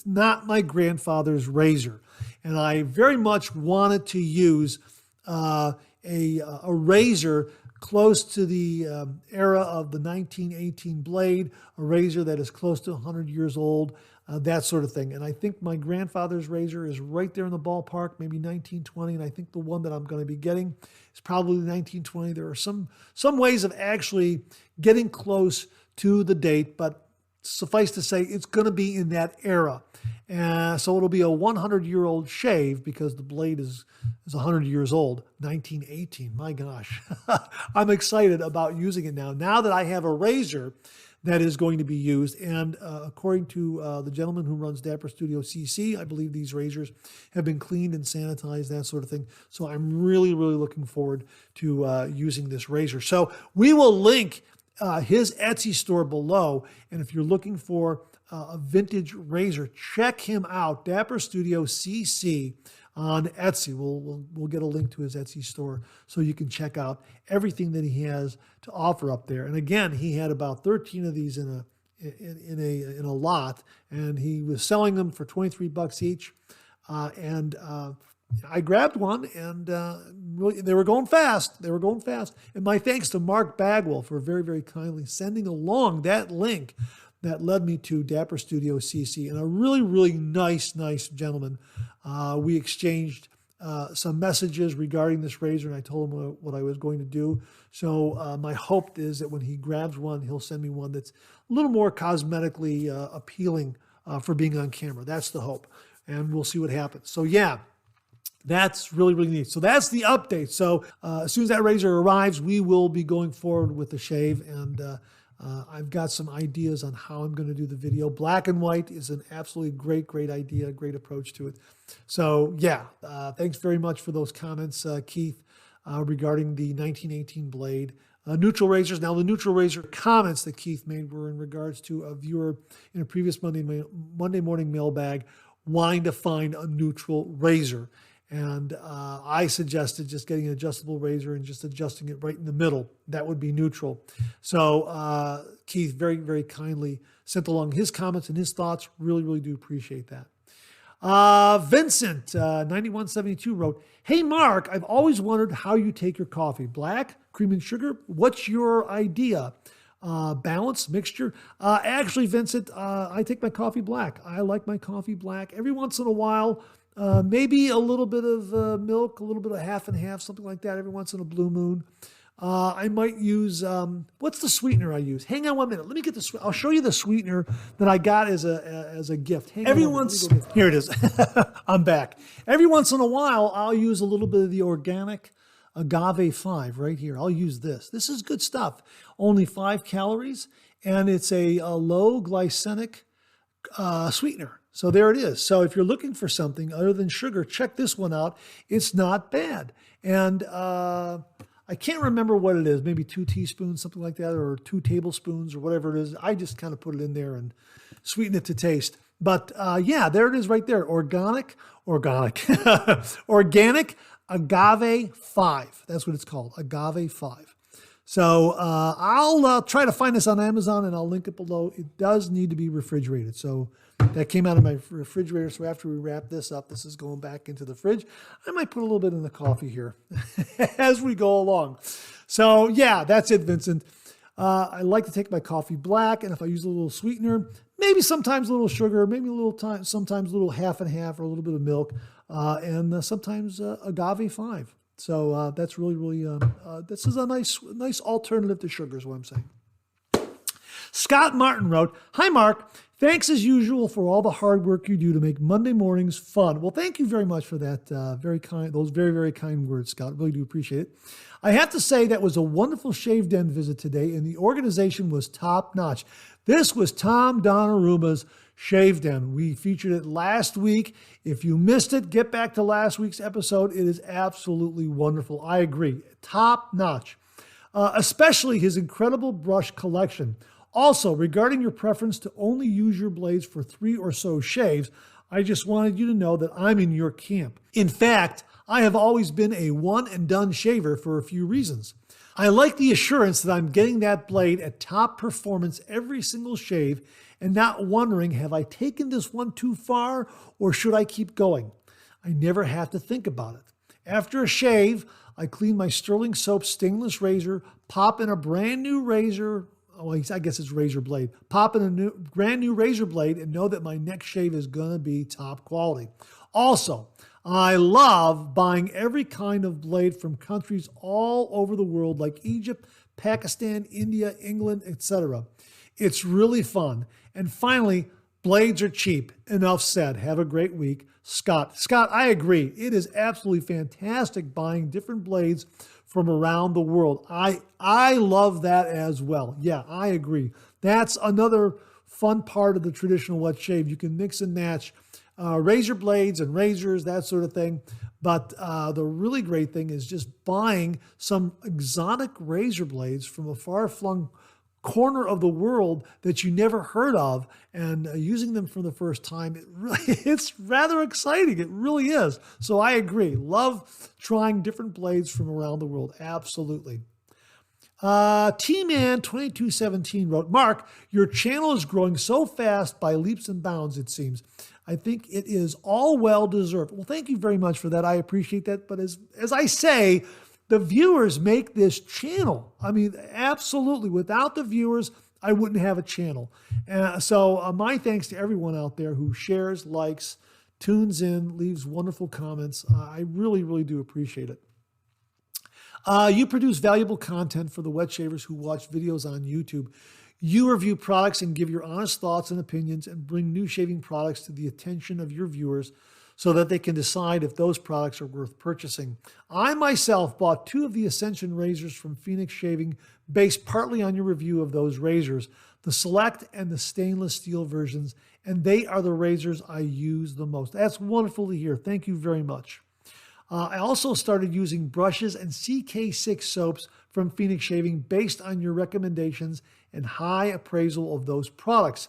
not my grandfather's razor. And I very much wanted to use a razor close to the era of the 1918 blade, a razor that is close to 100 years old, that sort of thing. And I think my grandfather's razor is right there in the ballpark, maybe 1920. And I think the one that I'm going to be getting is probably 1920. There are some ways of actually getting close to the date, but suffice to say, it's going to be in that era. So it'll be a 100-year-old shave because the blade is 100 years old, 1918. My gosh, I'm excited about using it now. Now that I have a razor that is going to be used, and according to the gentleman who runs DAPPERSTUDIOCC, I believe these razors have been cleaned and sanitized, that sort of thing. So I'm really, really looking forward to using this razor. So we will link his Etsy store below, and if you're looking for a vintage razor, check him out, DAPPERSTUDIOCC on Etsy. We'll get a link to his Etsy store so you can check out everything that he has to offer up there. And again, he had about 13 of these in a lot, and he was selling them for $23 each. I grabbed one, and really, they were going fast. They were going fast. And my thanks to Mark Bagwell for very, very kindly sending along that link that led me to DAPPERSTUDIOCC. And a really, really nice gentleman. We exchanged some messages regarding this razor, and I told him what I was going to do. So my hope is that when he grabs one, he'll send me one that's a little more cosmetically appealing for being on camera. That's the hope. And we'll see what happens. So yeah. That's really, really neat. So that's the update. So as soon as that razor arrives, we will be going forward with the shave. And I've got some ideas on how I'm going to do the video. Black and white is an absolutely great idea, great approach to it. So yeah, thanks very much for those comments, Keith, regarding the 1918 blade. Neutral razors. Now the neutral razor comments that Keith made were in regards to a viewer in a previous Monday morning mailbag wanting to find a neutral razor. And I suggested just getting an adjustable razor and just adjusting it right in the middle. That would be neutral. So Keith very, very kindly sent along his comments and his thoughts. Really, really do appreciate that. Vincent, 9172 wrote, "Hey, Mark, I've always wondered how you take your coffee. Black, cream and sugar? What's your idea? Balance, mixture?" Actually, Vincent, I take my coffee black. I like my coffee black. Every once in a while, maybe a little bit of milk, a little bit of half and half, something like that, every once in a blue moon. I might use, what's the sweetener I use? Hang on 1 minute. Let me get the, I'll show you the sweetener that I got as a gift. Here it is. I'm back. Every once in a while, I'll use a little bit of the organic Agave 5 right here. I'll use this. This is good stuff. Only 5 calories, and it's a low glycemic sweetener. So there it is. So if you're looking for something other than sugar, check this one out. It's not bad. And I can't remember what it is, maybe 2 teaspoons, something like that, or 2 tablespoons or whatever it is. I just kind of put it in there and sweeten it to taste. But yeah, there it is right there. Organic Agave 5. That's what it's called, Agave 5. So I'll try to find this on Amazon, and I'll link it below. It does need to be refrigerated. So that came out of my refrigerator. So after we wrap this up, this is going back into the fridge. I might put a little bit in the coffee here as we go along. So yeah, that's it, Vincent. I like to take my coffee black, and if I use a little sweetener, maybe sometimes a little sugar, maybe a little time, sometimes a little half and half, or a little bit of milk, and sometimes Agave 5. So that's really, really, this is a nice alternative to sugar is what I'm saying. Scott Martin wrote, "Hi, Mark. Thanks as usual for all the hard work you do to make Monday mornings fun." Well, thank you very much for that. Those very, very kind words, Scott. Really do appreciate it. "I have to say that was a wonderful Shave Den visit today, and the organization was top notch. This was Tom Donnaruma's Shave Den. We featured it last week. If you missed it, get back to last week's episode. It is absolutely wonderful. I agree. Top notch. Especially his incredible brush collection. Also, regarding your preference to only use your blades for 3 or so shaves, I just wanted you to know that I'm in your camp. In fact, I have always been a one-and-done shaver for a few reasons. I like the assurance that I'm getting that blade at top performance every single shave and not wondering, have I taken this one too far or should I keep going? I never have to think about it. After a shave, I clean my Sterling Soap stainless razor, pop in a brand new razor. Oh, I guess it's razor blade. Pop in a brand new razor blade and know that my next shave is going to be top quality. Also, I love buying every kind of blade from countries all over the world like Egypt, Pakistan, India, England, etc. It's really fun. And finally, blades are cheap. Enough said. Have a great week. Scott, I agree. It is absolutely fantastic buying different blades from around the world. I love that as well. Yeah, I agree. That's another fun part of the traditional wet shave. You can mix and match razor blades and razors, that sort of thing. But the really great thing is just buying some exotic razor blades from a far-flung corner of the world that you never heard of and using them for the first time. It's rather exciting. It really is. So I agree. Love trying different blades from around the world. Absolutely. T-Man 2217 wrote, Mark, your channel is growing so fast by leaps and bounds, it seems. I think it is all well deserved. Well, thank you very much for that. I appreciate that. But as I say, the viewers make this channel. I mean, absolutely. Without the viewers, I wouldn't have a channel. So my thanks to everyone out there who shares, likes, tunes in, leaves wonderful comments. I really, really do appreciate it. You produce valuable content for the wet shavers who watch videos on YouTube. You review products and give your honest thoughts and opinions and bring new shaving products to the attention of your viewers so that they can decide if those products are worth purchasing. I myself bought 2 of the Ascension razors from Phoenix Shaving based partly on your review of those razors, the Select and the stainless steel versions, and they are the razors I use the most. That's wonderful to hear. Thank you very much. I also started using brushes and CK6 soaps from Phoenix Shaving based on your recommendations and high appraisal of those products.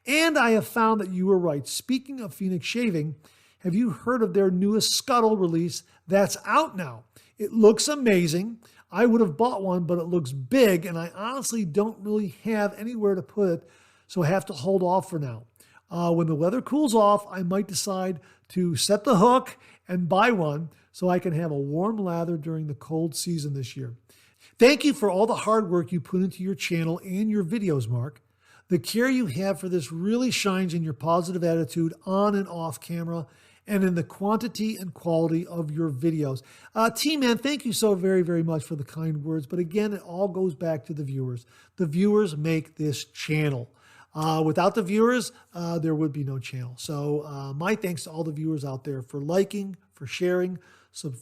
And I have found that you were right. Speaking of Phoenix Shaving, have you heard of their newest Scuttle release that's out now? It looks amazing. I would have bought one, but it looks big, and I honestly don't really have anywhere to put it, so I have to hold off for now. When the weather cools off, I might decide to set the hook and buy one so I can have a warm lather during the cold season this year. Thank you for all the hard work you put into your channel and your videos, Mark. The care you have for this really shines in your positive attitude on and off camera and in the quantity and quality of your videos. T-Man, thank you so very, very much for the kind words. But again, it all goes back to the viewers. The viewers make this channel. Without the viewers, there would be no channel. So my thanks to all the viewers out there for liking, for sharing,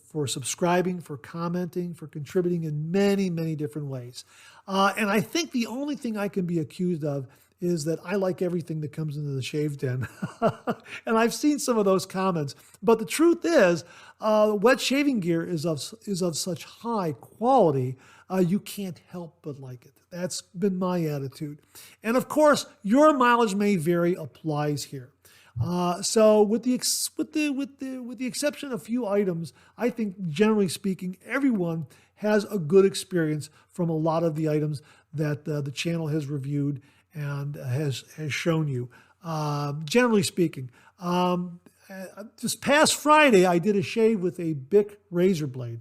for subscribing, for commenting, for contributing in many, many different ways. And I think the only thing I can be accused of is that I like everything that comes into the shave den. And I've seen some of those comments. But the truth is, wet shaving gear is of such high quality, you can't help but like it. That's been my attitude. And of course, your mileage may vary applies here. So with the exception of a few items, I think generally speaking, everyone has a good experience from a lot of the items that the channel has reviewed and has shown you. Generally speaking, this past Friday, I did a shave with a Bic razor blade.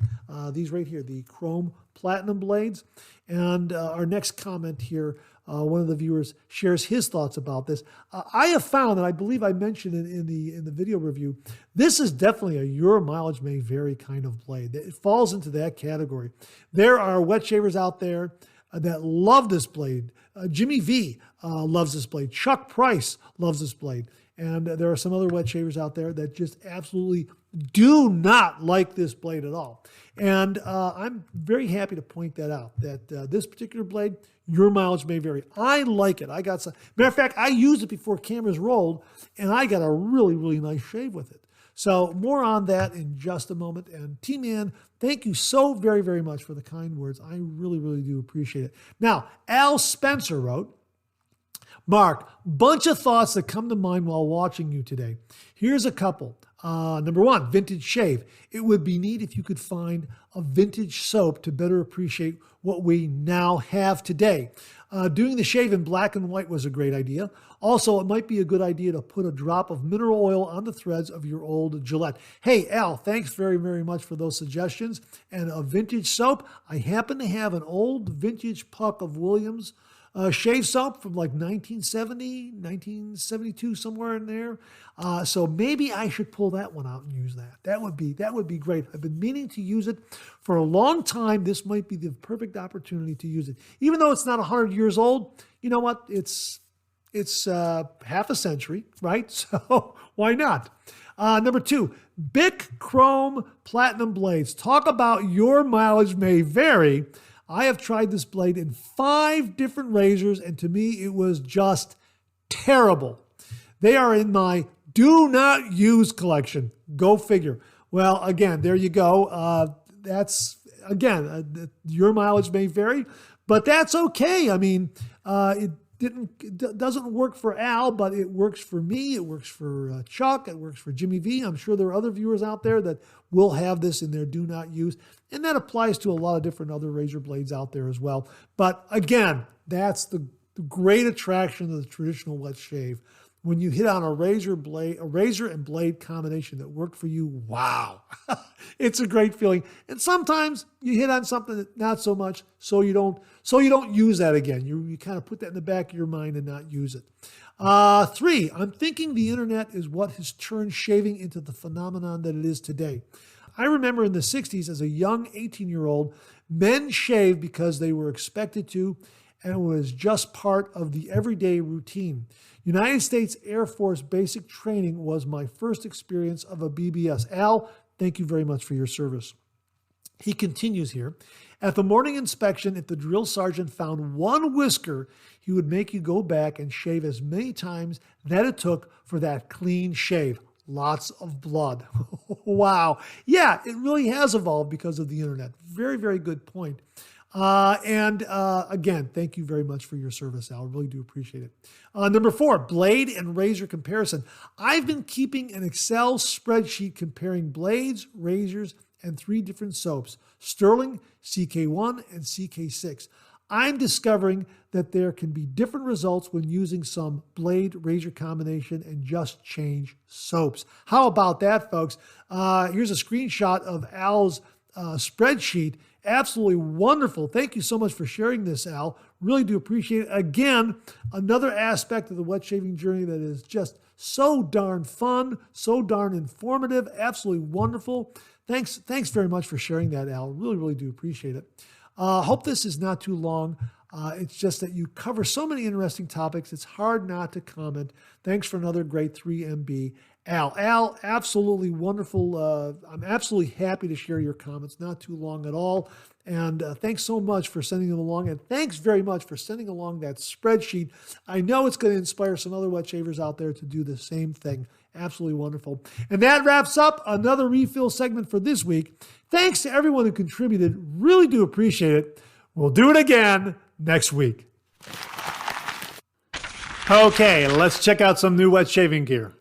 These right here, the chrome platinum blades. And our next comment here, one of the viewers shares his thoughts about this. I have found, and I believe I mentioned it in the video review, this is definitely a your mileage may vary kind of blade. It falls into that category. There are wet shavers out there that love this blade. Jimmy V loves this blade. Chuck Price loves this blade. And there are some other wet shavers out there that just absolutely do not like this blade at all. And I'm very happy to point that out, that this particular blade, your mileage may vary. I like it. I got some, matter of fact, I used it before cameras rolled, and I got a really, really nice shave with it. So more on that in just a moment. And T-Man, thank you so very, very much for the kind words. I really, really do appreciate it. Now, Al Spencer wrote, Mark, bunch of thoughts that come to mind while watching you today. Here's a couple. Number one, vintage shave. It would be neat if you could find a vintage soap to better appreciate what we now have today. Doing the shave in black and white was a great idea. Also, it might be a good idea to put a drop of mineral oil on the threads of your old Gillette. Hey, Al, thanks very, very much for those suggestions. And a vintage soap. I happen to have an old vintage puck of Williams shave soap from like 1970, 1972, somewhere in there. So maybe I should pull that one out and use that. That would be great. I've been meaning to use it for a long time. This might be the perfect opportunity to use it. Even though it's not 100 years old, you know what? It's half a century, right? So why not? Number 2, Bic Chrome Platinum Blades. Talk about your mileage may vary. I have tried this blade in 5 different razors, and to me, it was just terrible. They are in my do not use collection. Go figure. Well, again, there you go. Your mileage may vary, but that's okay. I mean, it doesn't work for Al, but it works for me. It works for Chuck. It works for Jimmy V. I'm sure there are other viewers out there that will have this in their do not use. And that applies to a lot of different other razor blades out there as well. But again, that's the great attraction of the traditional wet shave. When you hit on a razor and blade combination that worked for you, wow, it's a great feeling. And sometimes you hit on something that not so much, so you don't use that again. You kind of put that in the back of your mind and not use it. 3, I'm thinking the internet is what has turned shaving into the phenomenon that it is today. I remember in the 60s as a young 18-year-old, men shaved because they were expected to, and it was just part of the everyday routine. United States Air Force basic training was my first experience of a BBS. Al, thank you very much for your service. He continues here. At the morning inspection, if the drill sergeant found one whisker, he would make you go back and shave as many times that it took for that clean shave. Lots of blood. Wow. Yeah, it really has evolved because of the internet. Very, very good point. Again, thank you very much for your service, Al. I really do appreciate it. Number 4, blade and razor comparison. I've been keeping an Excel spreadsheet comparing blades, razors, and 3 different soaps, Sterling, CK1, and CK6. I'm discovering that there can be different results when using some blade-razor combination and just change soaps. How about that, folks? Here's a screenshot of Al's spreadsheet. Absolutely wonderful. Thank you so much for sharing this, Al. Really do appreciate it. Again, another aspect of the wet shaving journey that is just so darn fun, so darn informative, absolutely wonderful. Thanks very much for sharing that, Al. Really, really do appreciate it. Hope this is not too long. It's just that you cover so many interesting topics. It's hard not to comment. Thanks for another great 3MB. Al, absolutely wonderful. I'm absolutely happy to share your comments. Not too long at all. And thanks so much for sending them along. And thanks very much for sending along that spreadsheet. I know it's going to inspire some other wet shavers out there to do the same thing. Absolutely wonderful. And that wraps up another refill segment for this week. Thanks to everyone who contributed. Really do appreciate it. We'll do it again next week. Okay, let's check out some new wet shaving gear.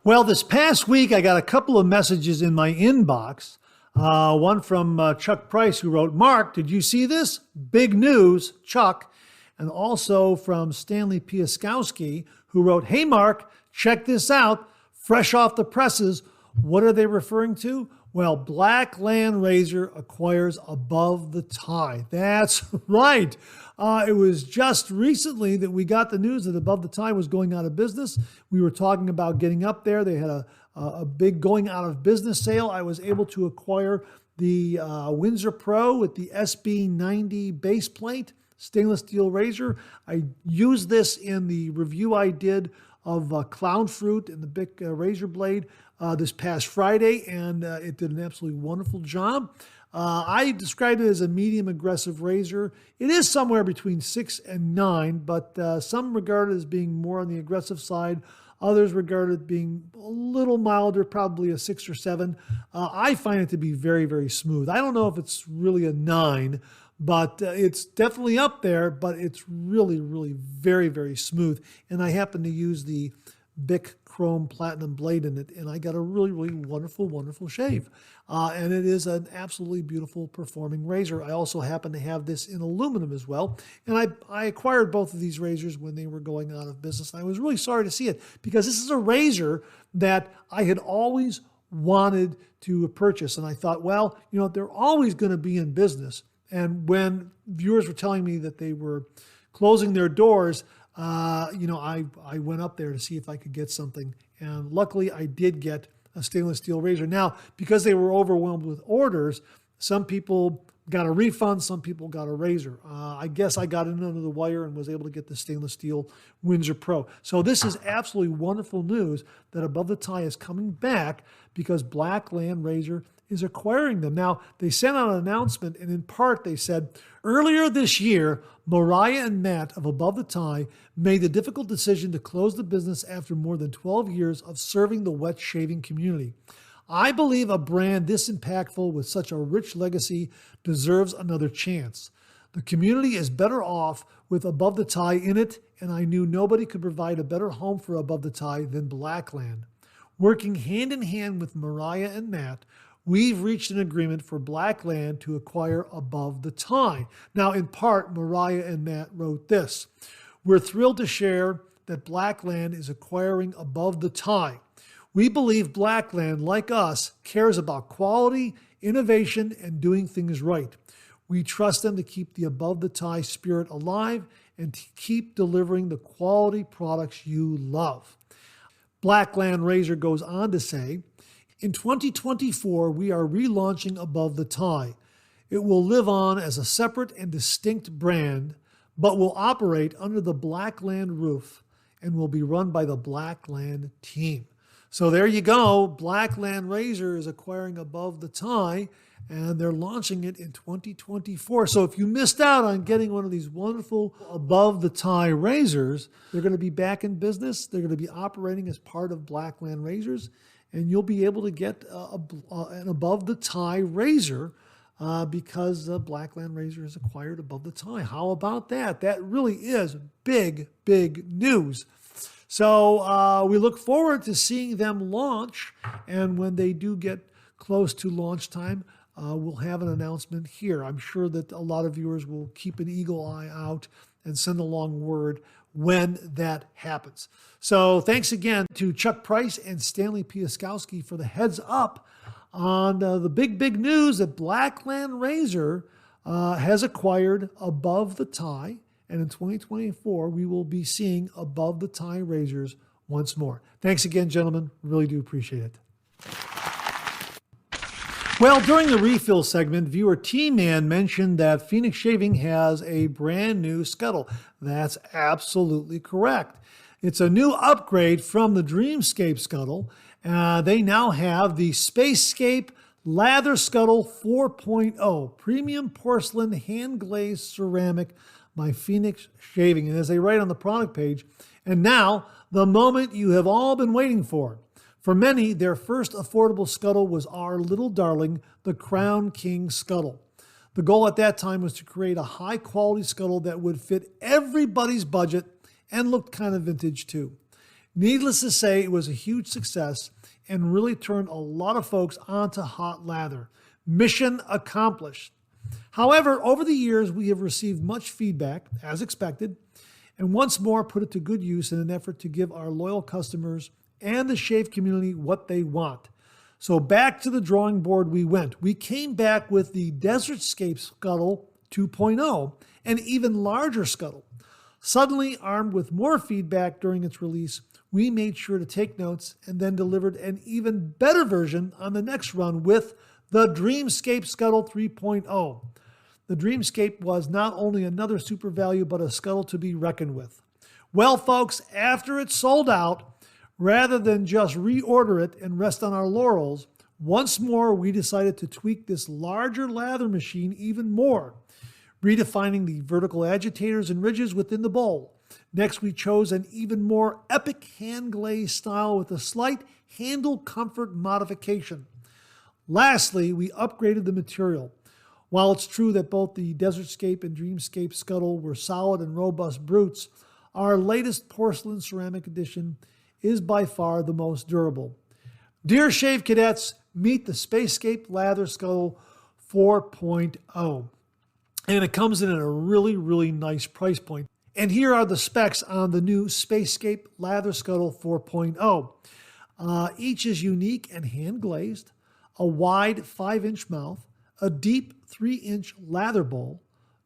Well, this past week, I got a couple of messages in my inbox. One from Chuck Price, who wrote, "Mark, did you see this? Big news, Chuck." And also from Stanley Piaskowski, who wrote, "Hey, Mark, check this out. Fresh off the presses." What are they referring to? Well, Blackland Razor acquires Above the Tie. That's right. It was just recently that we got the news that Above the Tie was going out of business. We were talking about getting up there. They had a big going out of business sale. I was able to acquire the Windsor Pro with the SB90 base plate stainless steel razor. I used this in the review I did of Clown Fruit and the Bic razor blade this past Friday, and it did an absolutely wonderful job. I described it as a medium aggressive razor. It is somewhere between 6 and 9, but some regard it as being more on the aggressive side. Others regard it being a little milder, probably a 6 or 7. I find it to be very, very smooth. I don't know if it's really a 9, but it's definitely up there, but it's really, really very, very smooth. And I happen to use the Bic Chrome Platinum blade in it, and I got a really, really wonderful, wonderful shave. And it is an absolutely beautiful performing razor. I also happen to have this in aluminum as well, and I acquired both of these razors when they were going out of business. I was really sorry to see it because this is a razor that I had always wanted to purchase, and I thought, well, they're always going to be in business. And when viewers were telling me that they were closing their doors, I went up there to see if I could get something. And luckily, I did get a stainless steel razor. Now, because they were overwhelmed with orders, some people got a refund, some people got a razor. I guess I got in under the wire and was able to get the stainless steel Windsor Pro. So this is absolutely wonderful news that Above the Tie is coming back because Blackland Razor is acquiring them. Now, they sent out an announcement, and in part they said, earlier this year, Mariah and Matt of Above the Tie made the difficult decision to close the business after more than 12 years of serving the wet shaving community. I believe a brand this impactful with such a rich legacy deserves another chance. The community is better off with Above the Tie in it, and I knew nobody could provide a better home for Above the Tie than Blackland. Working hand in hand with Mariah and Matt, we've reached an agreement for Blackland to acquire Above the Tie. Now, in part, Mariah and Matt wrote this. We're thrilled to share that Blackland is acquiring Above the Tie. We believe Blackland, like us, cares about quality, innovation, and doing things right. We trust them to keep the Above the Tie spirit alive and to keep delivering the quality products you love. Blackland Razor goes on to say, in 2024, we are relaunching Above the Tie. It will live on as a separate and distinct brand, but will operate under the Blackland roof and will be run by the Blackland team. So there you go. Blackland Razor is acquiring Above the Tie, and they're launching it in 2024. So if you missed out on getting one of these wonderful Above the Tie razors, they're going to be back in business. They're going to be operating as part of Blackland Razors, and you'll be able to get an Above the Tie razor because Blackland Razor has acquired Above the Tie. How about that? That really is big, big news. So we look forward to seeing them launch, and when they do get close to launch time, we'll have an announcement here. I'm sure that a lot of viewers will keep an eagle eye out and send along word when that happens. So thanks again to Chuck Price and Stanley Piaskowski for the heads up on the big, big news that Blackland Razor has acquired Above the Tie. And in 2024, we will be seeing Above the Tie razors once more. Thanks again, gentlemen. Really do appreciate it. Well, during the refill segment, viewer T-Man mentioned that Phoenix Shaving has a brand new Scuttle. That's absolutely correct. It's a new upgrade from the Dreamscape Scuttle. They now have the Spacescape Lather Scuttle 4.0, premium porcelain hand-glazed ceramic by Phoenix Shaving. And as they write on the product page, and now the moment you have all been waiting for. For many, their first affordable Scuttle was our little darling, the Crown King Scuttle. The goal at that time was to create a high-quality Scuttle that would fit everybody's budget and looked kind of vintage too. Needless to say, it was a huge success and really turned a lot of folks onto hot lather. Mission accomplished. However, over the years, we have received much feedback, as expected, and once more put it to good use in an effort to give our loyal customers and the shave community what they want. So back to the drawing board we went. We came back with the Desertscape Scuttle 2.0, an even larger Scuttle. Suddenly, armed with more feedback during its release, we made sure to take notes and then delivered an even better version on the next run with the Dreamscape Scuttle 3.0. The Dreamscape was not only another super value, but a Scuttle to be reckoned with. Well, folks, after it sold out, rather than just reorder it and rest on our laurels, once more we decided to tweak this larger lather machine even more, redefining the vertical agitators and ridges within the bowl. Next, we chose an even more epic hand glaze style with a slight handle comfort modification. Lastly, we upgraded the material. While it's true that both the Desertscape and Dreamscape Scuttle were solid and robust brutes, our latest porcelain ceramic edition is by far the most durable. Dear Shave Cadets, meet the Spacescape Lather Scuttle 4.0. And it comes in at a really, really nice price point. And here are the specs on the new Spacescape Lather Scuttle 4.0. Each is unique and hand-glazed, a wide 5-inch mouth, a deep 3-inch lather bowl,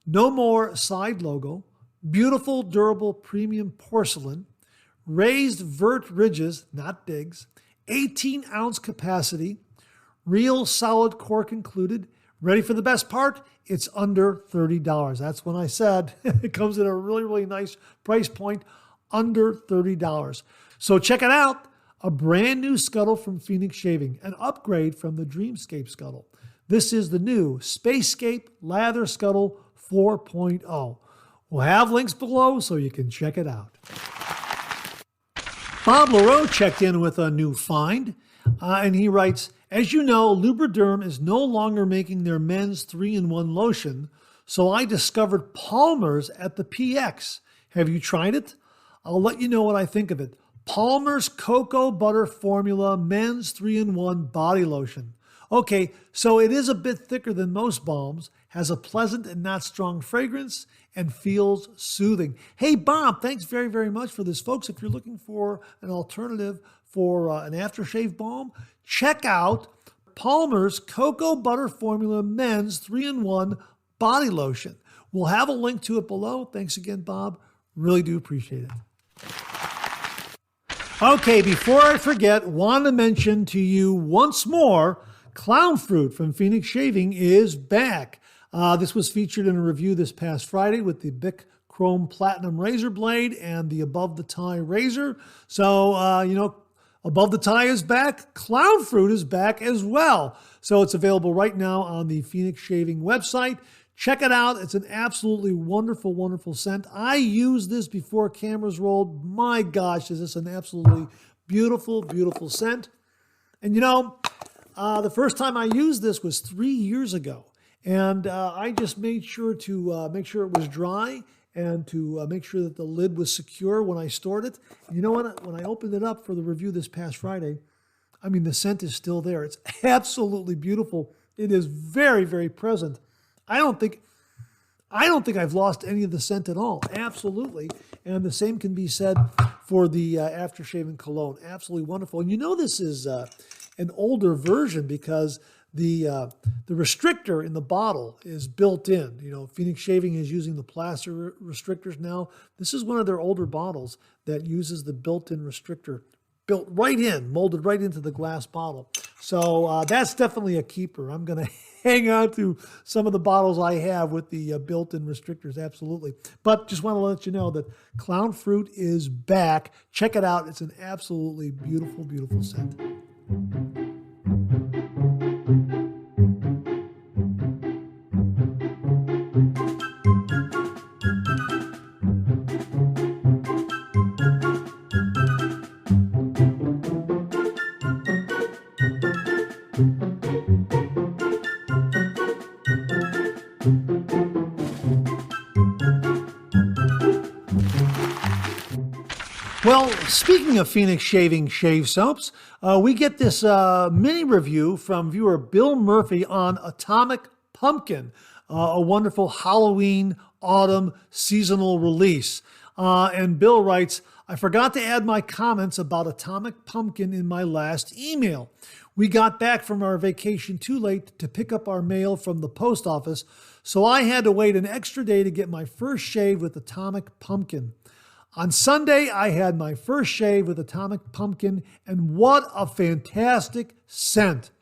no more side logo, beautiful, durable, premium porcelain, raised vert ridges, not digs, 18-ounce capacity, real solid cork included. Ready for the best part? It's under $30. That's when I said it comes at a really, really nice price point, under $30. So check it out. A brand new Scuttle from Phoenix Shaving, an upgrade from the Dreamscape Scuttle. This is the new Spacescape Lather Scuttle 4.0. We'll have links below so you can check it out. Bob Leroux checked in with a new find, and he writes, as you know, Lubriderm is no longer making their men's 3-in-1 lotion, so I discovered Palmer's at the PX. Have you tried it? I'll let you know what I think of it. Palmer's Cocoa Butter Formula Men's 3-in-1 Body Lotion. Okay, so it is a bit thicker than most balms, has a pleasant and not strong fragrance, and feels soothing. Hey, Bob, thanks very, very much for this. Folks, if you're looking for an alternative for an aftershave balm, check out Palmer's Cocoa Butter Formula Men's 3-in-1 Body Lotion. We'll have a link to it below. Thanks again, Bob. Really do appreciate it. Okay, before I forget, want to mention to you once more, Clown Fruit from Phoenix Shaving is back. This was featured in a review this past Friday with the Bic Chrome Platinum Razor Blade and the Above the Tie Razor. So, Above the Tie is back. Clown Fruit is back as well. So it's available right now on the Phoenix Shaving website. Check it out. It's an absolutely wonderful, wonderful scent. I used this before cameras rolled. My gosh, is this an absolutely beautiful, beautiful scent. And the first time I used this was 3 years ago. And I just made sure to make sure it was dry and to make sure that the lid was secure when I stored it. And you know what? When I opened it up for the review this past Friday, I mean, the scent is still there. It's absolutely beautiful. It is very, very present. I don't think I've lost any of the scent at all. Absolutely. And the same can be said for the aftershave cologne. Absolutely wonderful. And this is an older version because the restrictor in the bottle is built in. Phoenix Shaving is using the plaster restrictors now. This is one of their older bottles that uses the built-in restrictor, built right in, molded right into the glass bottle. So that's definitely a keeper. I'm going to hang on to some of the bottles I have with the built-in restrictors, absolutely. But just want to let you know that Clown Fruit is back. Check it out. It's an absolutely beautiful, beautiful scent. Well, speaking of Phoenix Shaving shave soaps, we get this mini review from viewer Bill Murphy on Atomic Pumpkin, a wonderful Halloween autumn seasonal release. And Bill writes, I forgot to add my comments about Atomic Pumpkin in my last email. We got back from our vacation too late to pick up our mail from the post office, so I had to wait an extra day to get my first shave with Atomic Pumpkin. On Sunday, I had my first shave with Atomic Pumpkin, and what a fantastic scent.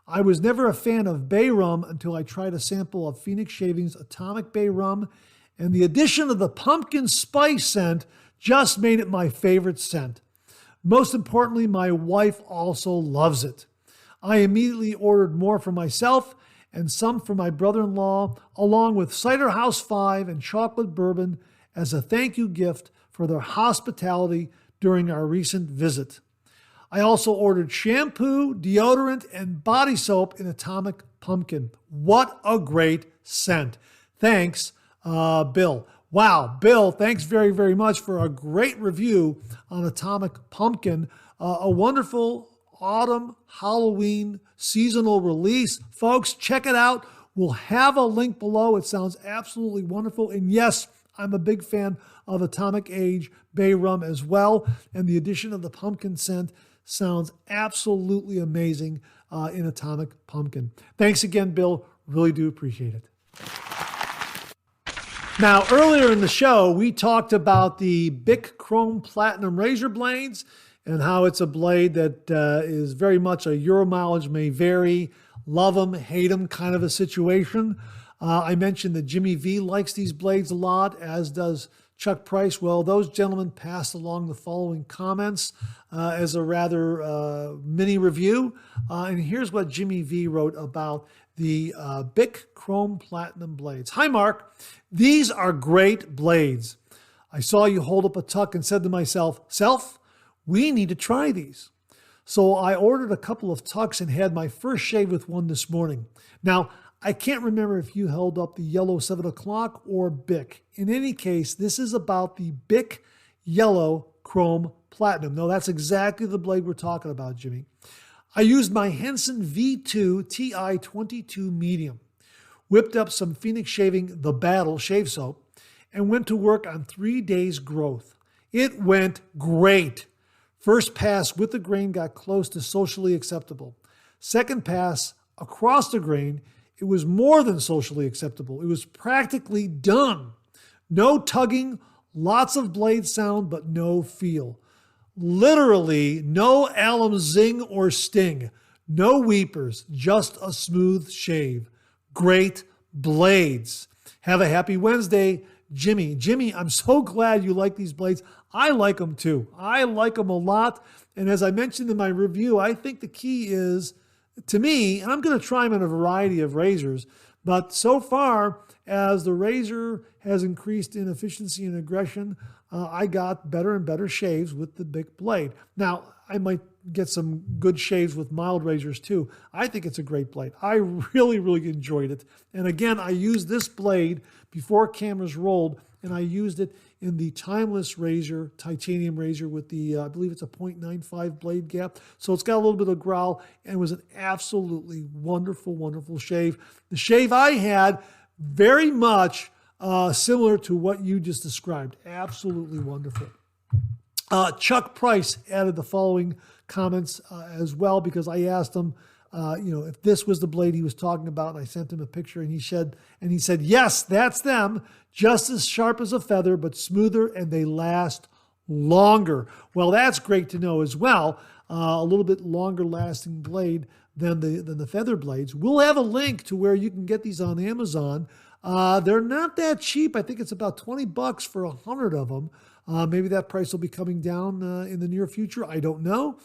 I was never a fan of bay rum until I tried a sample of Phoenix Shaving's Atomic Bay Rum, and the addition of the pumpkin spice scent just made it my favorite scent. Most importantly, my wife also loves it. I immediately ordered more for myself and some for my brother-in-law, along with Cider House 5 and chocolate bourbon as a thank you gift for their hospitality during our recent visit. I also ordered shampoo, deodorant, and body soap in Atomic Pumpkin. What a great scent. Thanks, Bill. Wow, Bill, thanks very, very much for a great review on Atomic Pumpkin. A wonderful autumn Halloween seasonal release. Folks, check it out. We'll have a link below. It sounds absolutely wonderful. And yes, I'm a big fan of Atomic Age Bay Rum as well. And the addition of the pumpkin scent sounds absolutely amazing in Atomic Pumpkin. Thanks again, Bill. Really do appreciate it. Now, earlier in the show, we talked about the Bic Chrome Platinum razor blades and how it's a blade that is very much a Euro mileage may vary, love them, hate them kind of a situation. I mentioned that Jimmy V likes these blades a lot, as does Chuck Price. Well, those gentlemen passed along the following comments as a rather mini review. And here's what Jimmy V wrote about the Bic Chrome Platinum blades. Hi, Mark. These are great blades. I saw you hold up a tuck and said to myself, we need to try these. So I ordered a couple of tucks and had my first shave with one this morning. Now, I can't remember if you held up the yellow 7 o'clock or Bic. In any case, this is about the Bic Yellow Chrome Platinum. No, that's exactly the blade we're talking about, Jimmy. I used my Henson V2 TI 22 medium, whipped up some Phoenix Shaving The Battle shave soap, and went to work on 3 days growth. It went great. First pass with the grain got close to socially acceptable. Second pass across the grain, it was more than socially acceptable. It was practically done. No tugging, lots of blade sound, but no feel. Literally no alum zing or sting. No weepers, just a smooth shave. Great blades. Have a happy Wednesday, Jimmy. Jimmy, I'm so glad you like these blades. I like them too. I like them a lot. And as I mentioned in my review, I think the key is, to me, and I'm going to try them in a variety of razors, but so far, as the razor has increased in efficiency and aggression, I got better and better shaves with the Bic blade. Now, I might get some good shaves with mild razors too. I think it's a great blade. I really, really enjoyed it. And again, I used this blade before cameras rolled, and I used it in the Timeless razor, titanium razor with the, I believe it's a 0.95 blade gap. So it's got a little bit of growl, and it was an absolutely wonderful, wonderful shave. The shave I had, very much similar to what you just described. Absolutely wonderful. Chuck Price added the following comments as well, because I asked him, if this was the blade he was talking about, and I sent him a picture, and he said, yes, that's them, just as sharp as a feather, but smoother, and they last longer. Well, that's great to know as well. A little bit longer lasting blade than the feather blades. We'll have a link to where you can get these on Amazon. They're not that cheap. I think it's about $20 for 100 of them. Maybe that price will be coming down in the near future. I don't know.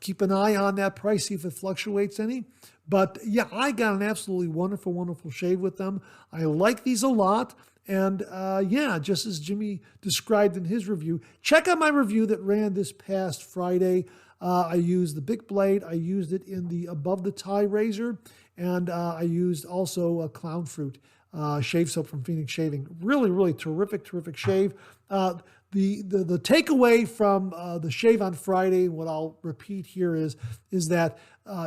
Keep an eye on that price, see if it fluctuates any. But yeah, I got an absolutely wonderful, wonderful shave with them. I like these a lot. And just as Jimmy described in his review, check out my review that ran this past Friday. I used the Bic blade. I used it in the Above the Tie razor. And I used also a Clown Fruit shave soap from Phoenix Shaving. Really, really terrific, terrific shave. The takeaway from the shave on Friday, what I'll repeat here is that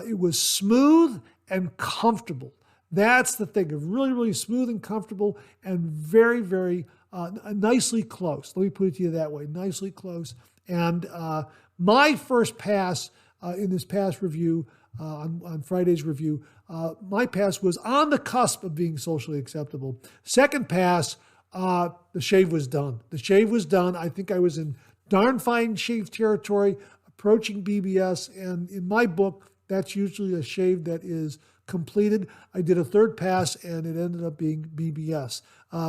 it was smooth and comfortable. That's the thing. Really, really smooth and comfortable, and very, very nicely close. Let me put it to you that way, nicely close. And my first pass in this past review, on Friday's review, my pass was on the cusp of being socially acceptable. Second pass, the shave was done. The shave was done. I think I was in darn fine shave territory, approaching BBS, and in my book, that's usually a shave that is completed. I did a third pass, and it ended up being BBS.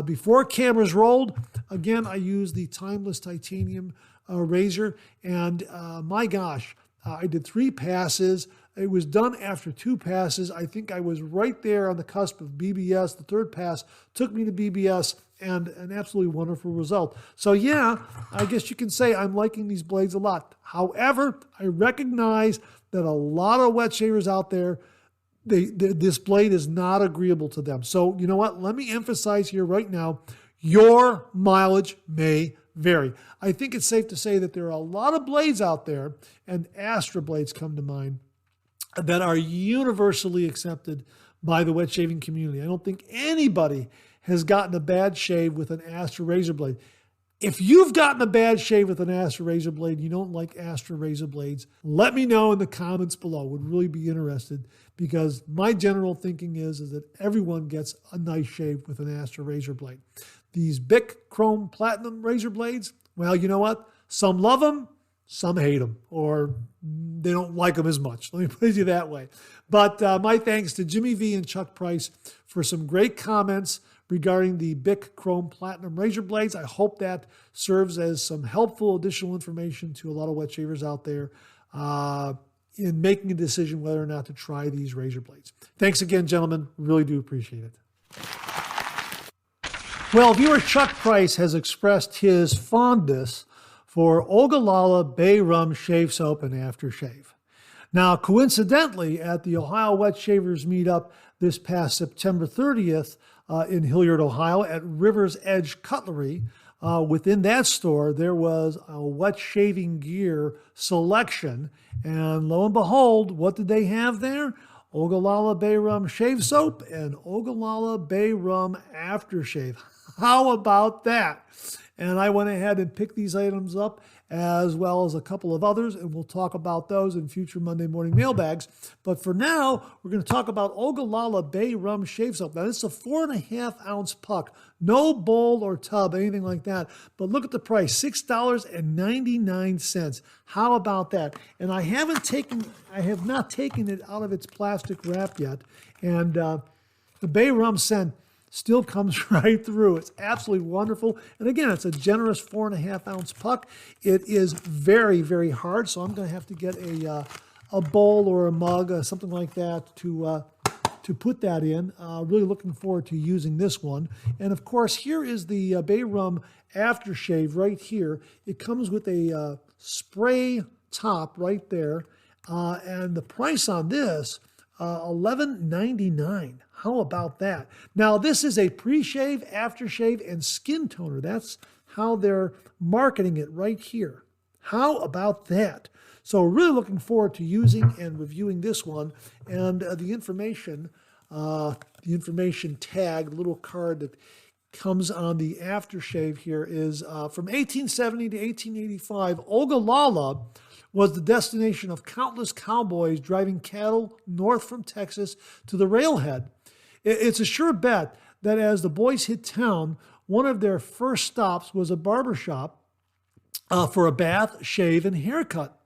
Before cameras rolled, again, I used the Timeless Titanium razor, and my gosh, I did 3 passes. It was done after 2 passes. I think I was right there on the cusp of BBS. The third pass took me to BBS, and an absolutely wonderful result. So yeah, I guess you can say I'm liking these blades a lot. However, I recognize that a lot of wet shavers out there, this blade is not agreeable to them. So you know what? Let me emphasize here right now, Your mileage may vary. I think it's safe to say that there are a lot of blades out there, and Astra blades come to mind, that are universally accepted by the wet shaving community. I don't think anybody has gotten a bad shave with an Astra razor blade. If you've gotten a bad shave with an Astra razor blade, you don't like Astra razor blades, let me know in the comments below. Would really be interested, because my general thinking is that everyone gets a nice shave with an Astra razor blade. These Bic Chrome Platinum razor blades, well, you know what? Some love them, some hate them, or they don't like them as much. Let me put it that way. But my thanks to Jimmy V and Chuck Price for some great comments regarding the Bic Chrome Platinum razor blades. I hope that serves as some helpful additional information to a lot of wet shavers out there in making a decision whether or not to try these razor blades. Thanks again, gentlemen. Really do appreciate it. Well, viewer Chuck Price has expressed his fondness for Ogallala Bay Rum Shave Soap and Aftershave. Now, coincidentally, at the Ohio Wet Shavers Meet Up this past September 30th in Hilliard, Ohio, at River's Edge Cutlery, within that store, there was a wet shaving gear selection. And lo and behold, what did they have there? Ogallala Bay Rum Shave Soap and Ogallala Bay Rum Aftershave. How about that? And I went ahead and picked these items up, as well as a couple of others, and we'll talk about those in future Monday morning mailbags. But for now, we're going to talk about Ogallala Bay Rum Shave Soap. Now, it's a 4.5 ounce puck, no bowl or tub, anything like that. But look at the price, $6.99. How about that? And I have not taken it out of its plastic wrap yet. And the Bay Rum scent still comes right through. It's absolutely wonderful. And again, it's a generous 4.5 ounce puck. It is very, very hard, so I'm going to have to get a bowl or a mug, something like that, to put that in. Really looking forward to using this one. And of course, here is the Bay Rum Aftershave right here. It comes with a spray top right there. And the price on this, $11.99. How about that? Now, this is a pre-shave, aftershave, and skin toner. That's how they're marketing it right here. How about that? So really looking forward to using and reviewing this one. And the information tag, little card that comes on the aftershave here is from 1870 to 1885, Ogallala was the destination of countless cowboys driving cattle north from Texas to the railhead. It's a sure bet that as the boys hit town, one of their first stops was a barber shop for a bath, shave, and haircut.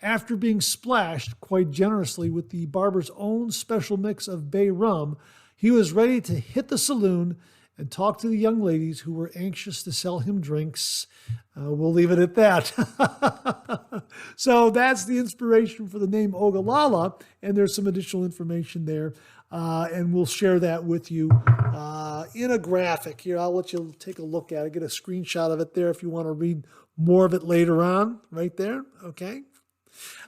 After being splashed quite generously with the barber's own special mix of Bay Rum, he was ready to hit the saloon and talk to the young ladies who were anxious to sell him drinks. We'll leave it at that. So that's the inspiration for the name Ogallala, and there's some additional information there. And we'll share that with you in a graphic here. I'll let you take a look at it, get a screenshot of it there if you want to read more of it later on, right there, okay?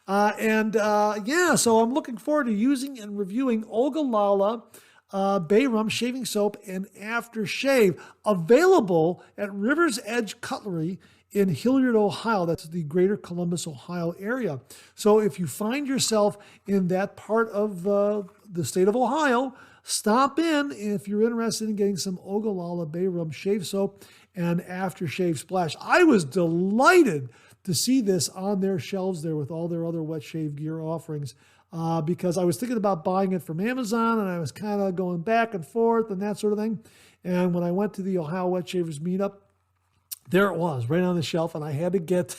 Yeah, so I'm looking forward to using and reviewing Ogallala Bay Rum Shaving Soap and Aftershave, available at River's Edge Cutlery in Hilliard, Ohio. That's the greater Columbus, Ohio area. So if you find yourself in that part of the state of Ohio, stop in if you're interested in getting some Ogallala Bay Rum Shave Soap and Aftershave Splash. I was delighted to see this on their shelves there with all their other wet shave gear offerings, because I was thinking about buying it from Amazon, and I was kind of going back and forth and that sort of thing. And when I went to the Ohio Wet Shavers Meet Up, there it was, right on the shelf, and I had to get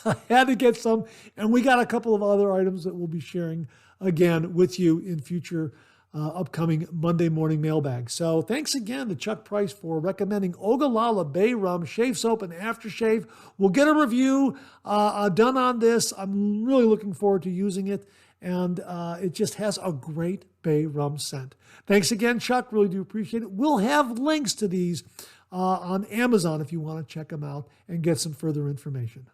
some. And we got a couple of other items that we'll be sharing again with you in future upcoming Monday morning mailbags. So thanks again to Chuck Price for recommending Ogallala Bay Rum Shave Soap and Aftershave. We'll get a review done on this. I'm really looking forward to using it, and it just has a great Bay Rum scent. Thanks again, Chuck. Really do appreciate it. We'll have links to these on Amazon if you want to check them out and get some further information.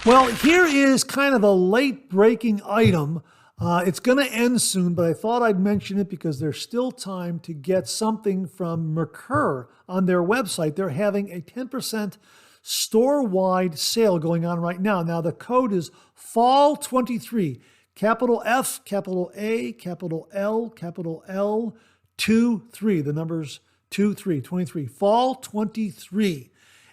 Well, here is kind of a late breaking item It's going to end soon, but I thought I'd mention it because there's still time to get something from Merkur on their website. They're having a 10% store-wide sale going on right now. Now, the code is FALL23, capital F, capital A, capital L, 23, the numbers 23, FALL23.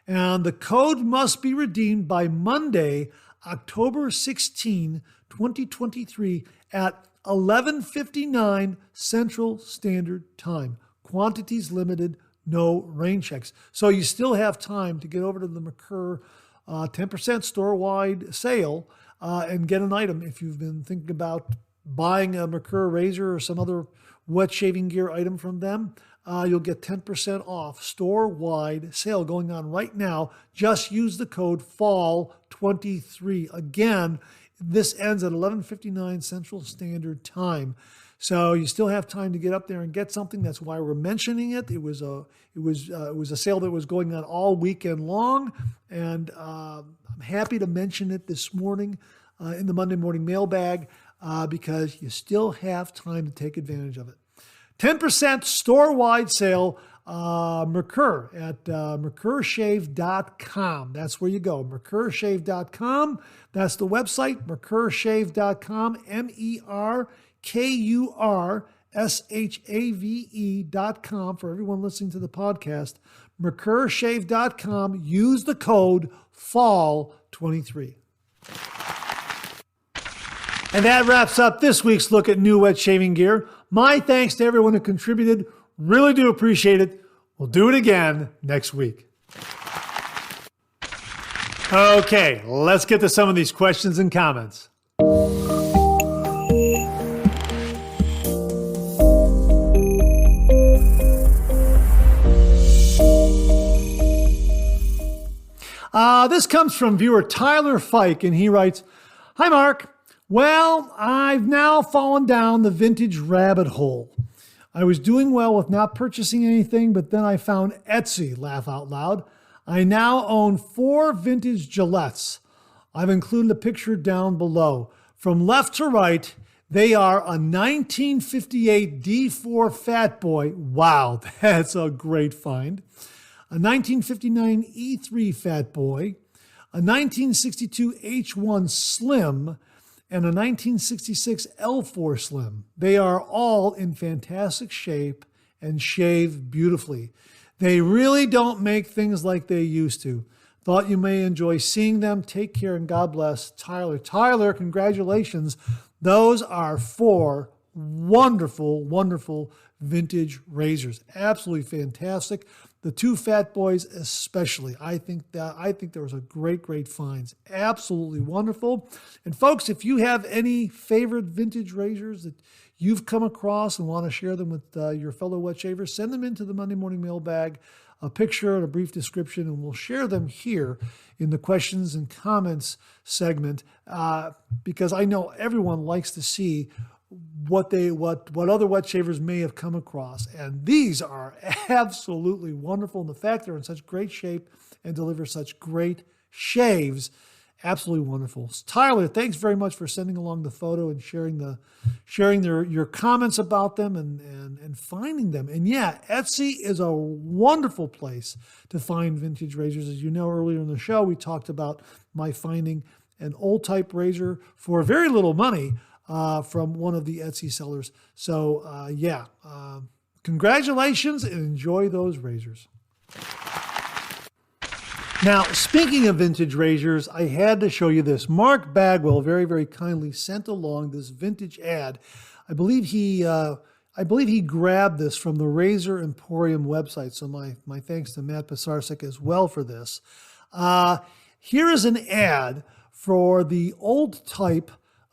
And the code must be redeemed by Monday, October 16, 2023 at 11:59 Central Standard Time. Quantities limited, no rain checks. So you still have time to get over to the Merkur 10% store-wide sale and get an item if you've been thinking about buying a Merkur razor or some other wet shaving gear item from them. You'll get 10% off store-wide sale going on right now. Just use the code FALL23. Again, this ends at 11:59 Central Standard Time. So you still have time to get up there and get something. That's why we're mentioning it. It was a sale that was going on all weekend long, and I'm happy to mention it this morning in the Monday morning mailbag because you still have time to take advantage of it. 10% store-wide sale, Merkur at merkurshave.com. That's where you go, merkurshave.com. That's the website, merkurshave.com, merkurshave.com for everyone listening to the podcast, merkurshave.com. Use the code FALL23. And that wraps up this week's look at new wet shaving gear. My thanks to everyone who contributed. Really do appreciate it. We'll do it again next week. Okay, let's get to some of these questions and comments. This comes from viewer Tyler Fike, and he writes, "Hi, Mark. Well, I've now fallen down the vintage rabbit hole. I was doing well with not purchasing anything, but then I found Etsy, laugh out loud. I now own 4 vintage Gillettes. I've included a picture down below. From left to right, they are a 1958 D4 Fat Boy. Wow, that's a great find. A 1959 E3 Fat Boy, a 1962 H1 Slim, and a 1966 L4 Slim. They are all in fantastic shape and shave beautifully. They really don't make things like they used to. Thought you may enjoy seeing them. Take care and God bless, Tyler." Tyler, congratulations. Those are 4 wonderful, wonderful vintage razors. Absolutely fantastic. The 2 Fat Boys especially. I think there was a great finds. Absolutely wonderful. And folks, if you have any favorite vintage razors that you've come across and want to share them with your fellow wet shavers, send them into the Monday morning mailbag, a picture and a brief description, and we'll share them here in the questions and comments segment because I know everyone likes to see what other wet shavers may have come across. And these are absolutely wonderful. And the fact they're in such great shape and deliver such great shaves, absolutely wonderful. Tyler, thanks very much for sending along the photo and sharing your comments about them and finding them. And yeah, Etsy is a wonderful place to find vintage razors. As you know, earlier in the show, we talked about my finding an old type razor for very little money from one of the Etsy sellers. So congratulations and enjoy those razors. Now, speaking of vintage razors, I had to show you this. Mark Bagwell very, very kindly sent along this vintage ad. I believe he grabbed this from the Razor Emporium website. So my thanks to Matt Pasteur as well for this. Here is an ad for the old type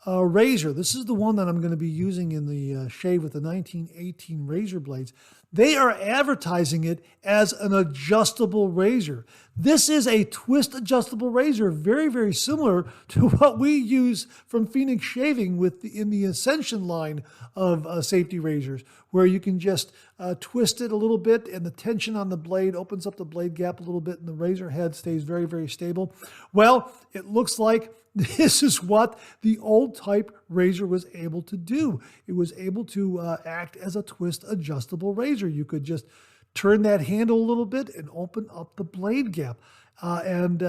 razor. This is the one that I'm going to be using in the shave with the 1918 razor blades. They are advertising it as an adjustable razor. This is a twist adjustable razor, very, very similar to what we use from Phoenix Shaving in the Ascension line of safety razors, where you can just twist it a little bit and the tension on the blade opens up the blade gap a little bit and the razor head stays very, very stable. Well, it looks like this is what the old type razor was able to do. It was able to act as a twist adjustable razor. You could just turn that handle a little bit and open up the blade gap. And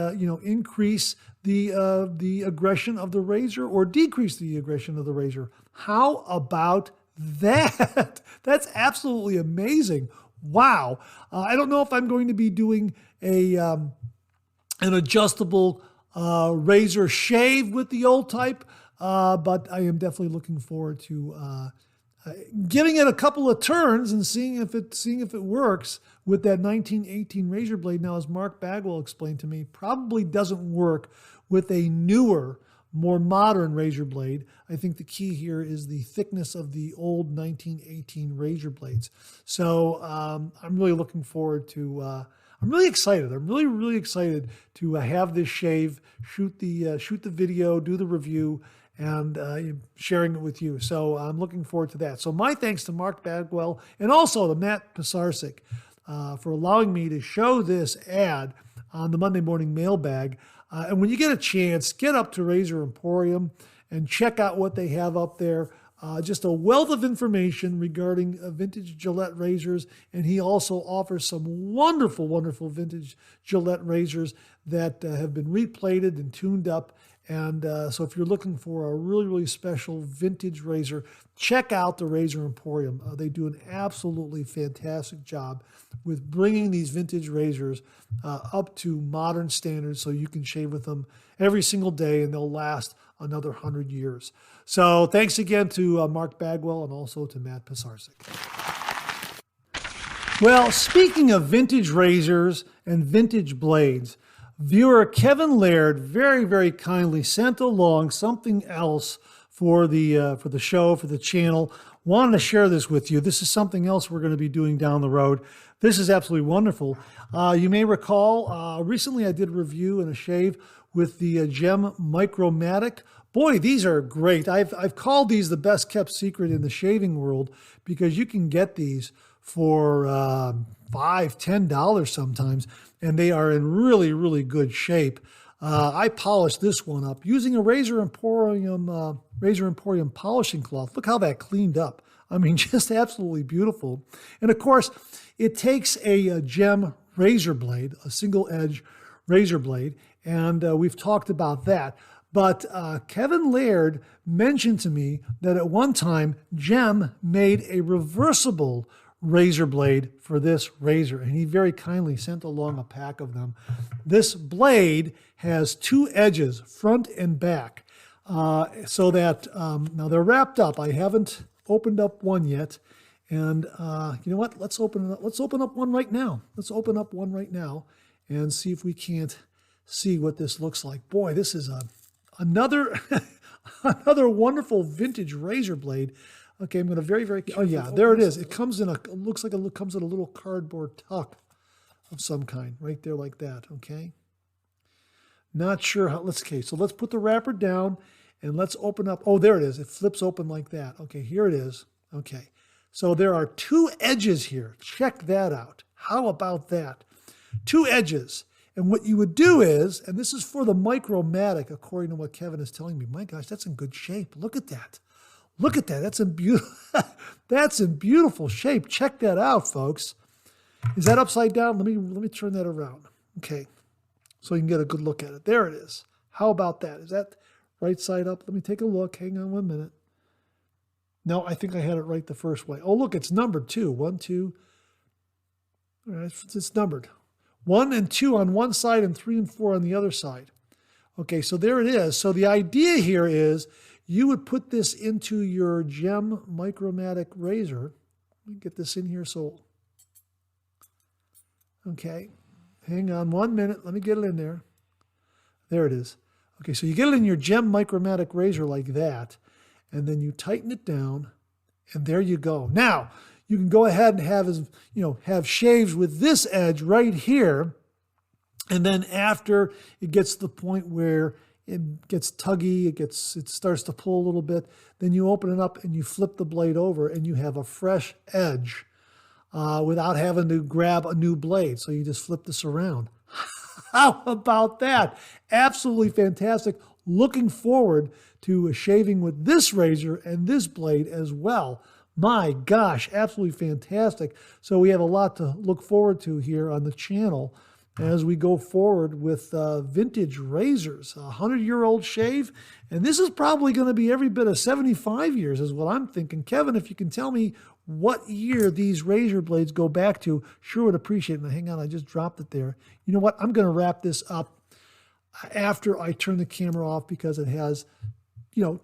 increase the aggression of the razor or decrease the aggression of the razor. How about that? That's absolutely amazing. Wow. I don't know if I'm going to be doing an adjustable razor shave with the old type, but I am definitely looking forward to giving it a couple of turns and seeing if it works with that 1918 razor blade. Now, as Mark Bagwell explained to me, probably doesn't work with a newer, more modern razor blade. I think the key here is the thickness of the old 1918 razor blades. So I'm really looking forward to. I'm really excited. I'm really excited to have this shave, shoot the video, do the review, and sharing it with you. So I'm looking forward to that. So my thanks to Mark Bagwell and also to Matt Pasteur for allowing me to show this ad on the Monday Morning Mailbag. And when you get a chance, get up to Razor Emporium and check out what they have up there. Just a wealth of information regarding vintage Gillette razors. And he also offers some wonderful, wonderful vintage Gillette razors that have been replated and tuned up. And so if you're looking for a really, really special vintage razor, check out the Razor Emporium. They do an absolutely fantastic job with bringing these vintage razors up to modern standards so you can shave with them every single day and they'll last another 100 years. So thanks again to Mark Bagwell and also to Matt Pasteur. Well, speaking of vintage razors and vintage blades, viewer Kevin Laird very, very kindly sent along something else for the show, for the channel. Wanted to share this with you. This is something else we're going to be doing down the road. This is absolutely wonderful. You may recall, recently I did a review and a shave with the Gem Micromatic. Boy, these are great. I've called these the best kept secret in the shaving world because you can get these for $5, $10 sometimes, and they are in really, really good shape. I polished this one up using a Razor Emporium polishing cloth. Look how that cleaned up. I mean, just absolutely beautiful. And of course, it takes a Gem razor blade, a single edge razor blade, and we've talked about that. But Kevin Laird mentioned to me that at one time, Gem made a reversible razor blade for this razor, and he very kindly sent along a pack of them. This blade has two edges, front and back, so that now they're wrapped up. I haven't opened up one yet, and you know what? Let's open it up. Let's open up one right now. Let's open up one right now and see if we can't see what this looks like. Boy, this is another another wonderful vintage razor blade. Okay, I'm going to very oh yeah, there it is. It comes in looks like it comes in a little cardboard tuck of some kind right there like that, okay? Not sure how, so let's put the wrapper down and let's open up. Oh, there it is. It flips open like that. Okay, here it is. Okay, so there are two edges here. Check that out. How about that? Two edges. And what you would do is, and this is for the Micromatic, according to what Kevin is telling me. My gosh, that's in good shape. Look at that. Look at that. That's in beautiful shape. Check that out, folks. Is that upside down? Let me turn that around. Okay. So you can get a good look at it. There it is. How about that? Is that right side up? Let me take a look. Hang on 1 minute. No, I think I had it right the first way. Oh, look, it's numbered too. 1, 2. All right, it's numbered. 1 and 2 on one side and 3 and 4 on the other side. Okay, so there it is. So the idea here is you would put this into your Gem Micromatic razor. Let me get this in here. So, okay, hang on 1 minute. Let me get it in there. There it is. Okay, so you get it in your Gem Micromatic razor like that, and then you tighten it down, and there you go. Now, you can go ahead and have shaves with this edge right here, and then after it gets to the point where it gets tuggy, it starts to pull a little bit, then you open it up and you flip the blade over and you have a fresh edge without having to grab a new blade. So you just flip this around. How about that? Absolutely fantastic. looking forward to shaving with this razor and this blade as well. My gosh, absolutely fantastic. So we have a lot to look forward to here on the channel as we go forward with vintage razors, a 100-year-old shave. And this is probably going to be every bit of 75 years is what I'm thinking. Kevin, if you can tell me what year these razor blades go back to, sure would appreciate it. Now, hang on, I just dropped it there. You know what? I'm going to wrap this up after I turn the camera off because it has,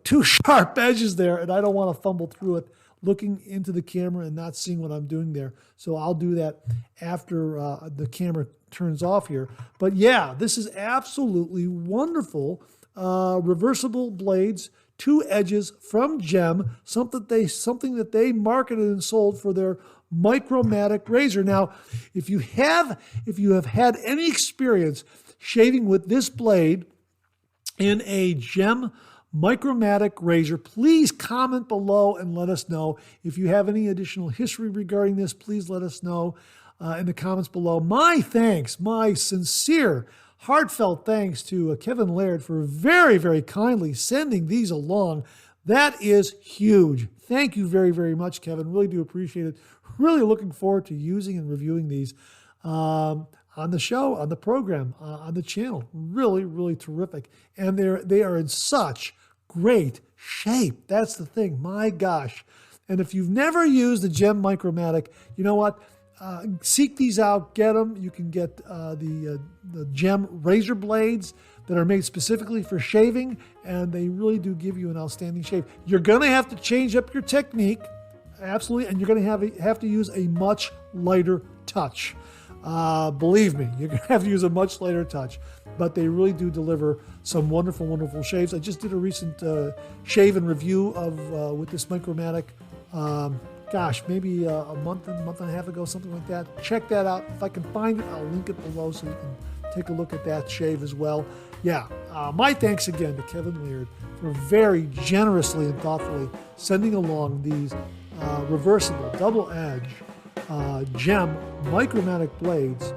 two sharp edges there, and I don't want to fumble through it looking into the camera and not seeing what I'm doing there. So I'll do that after the camera turns off here. But yeah, this is absolutely wonderful. Reversible blades, 2 edges from Gem, something that they marketed and sold for their Micromatic razor. Now, if you have had any experience shaving with this blade in a Gem Micromatic razor, please comment below and let us know. If you have any additional history regarding this, please let us know in the comments below. My thanks, my sincere, heartfelt thanks to Kevin Laird for very, very kindly sending these along. That is huge. Thank you very, very much, Kevin. Really do appreciate it. Really looking forward to using and reviewing these on the show, on the program, on the channel. Really, really terrific. And they are in such great shape. That's the thing. My gosh. And if you've never used the Gem Micromatic, you know what? Seek these out. Get them. You can get the Gem razor blades that are made specifically for shaving, and they really do give you an outstanding shave. You're going to have to change up your technique, absolutely, and you're going to have to use a much lighter touch. Believe me, you're going to have to use a much lighter touch, but they really do deliver some wonderful, wonderful shaves. I just did a recent shave and review of with this Micromatic, maybe a month and a half ago, something like that. Check that out. If I can find it, I'll link it below so you can take a look at that shave as well. Yeah, my thanks again to Kevin Laird for very generously and thoughtfully sending along these reversible, double-edge Gem Micromatic blades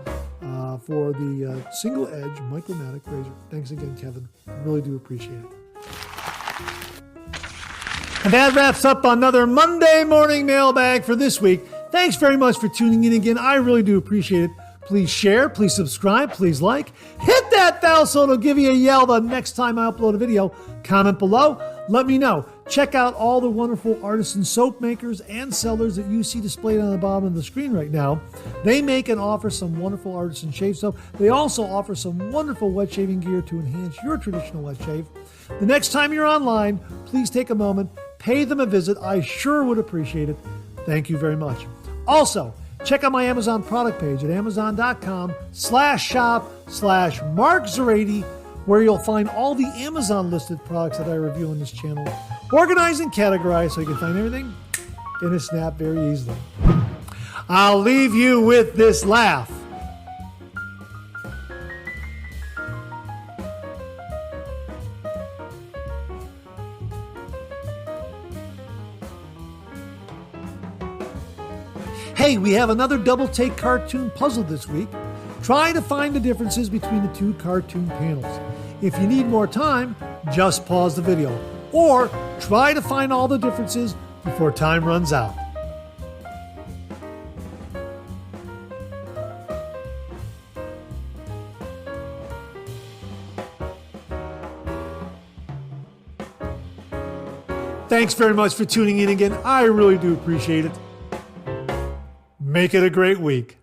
for the single-edge Micromatic razor. Thanks again, Kevin. Really do appreciate it. And that wraps up another Monday morning mailbag for this week. Thanks very much for tuning in again. I really do appreciate it. Please share, please subscribe, please like. Hit that bell so it'll give you a yell the next time I upload a video. Comment below. Let me know. Check out all the wonderful artisan soap makers and sellers that you see displayed on the bottom of the screen right now. They make and offer some wonderful artisan shave soap. They also offer some wonderful wet shaving gear to enhance your traditional wet shave. The next time you're online, please take a moment, pay them a visit. I sure would appreciate it. Thank you very much. Also, check out my Amazon product page at amazon.com/shop/MarkZerati, where you'll find all the Amazon listed products that I review on this channel, organized and categorized so you can find everything in a snap very easily. I'll leave you with this laugh. Hey, we have another double take cartoon puzzle this week. Try to find the differences between the 2 cartoon panels. If you need more time, just pause the video, or try to find all the differences before time runs out. Thanks very much for tuning in again. I really do appreciate it. Make it a great week.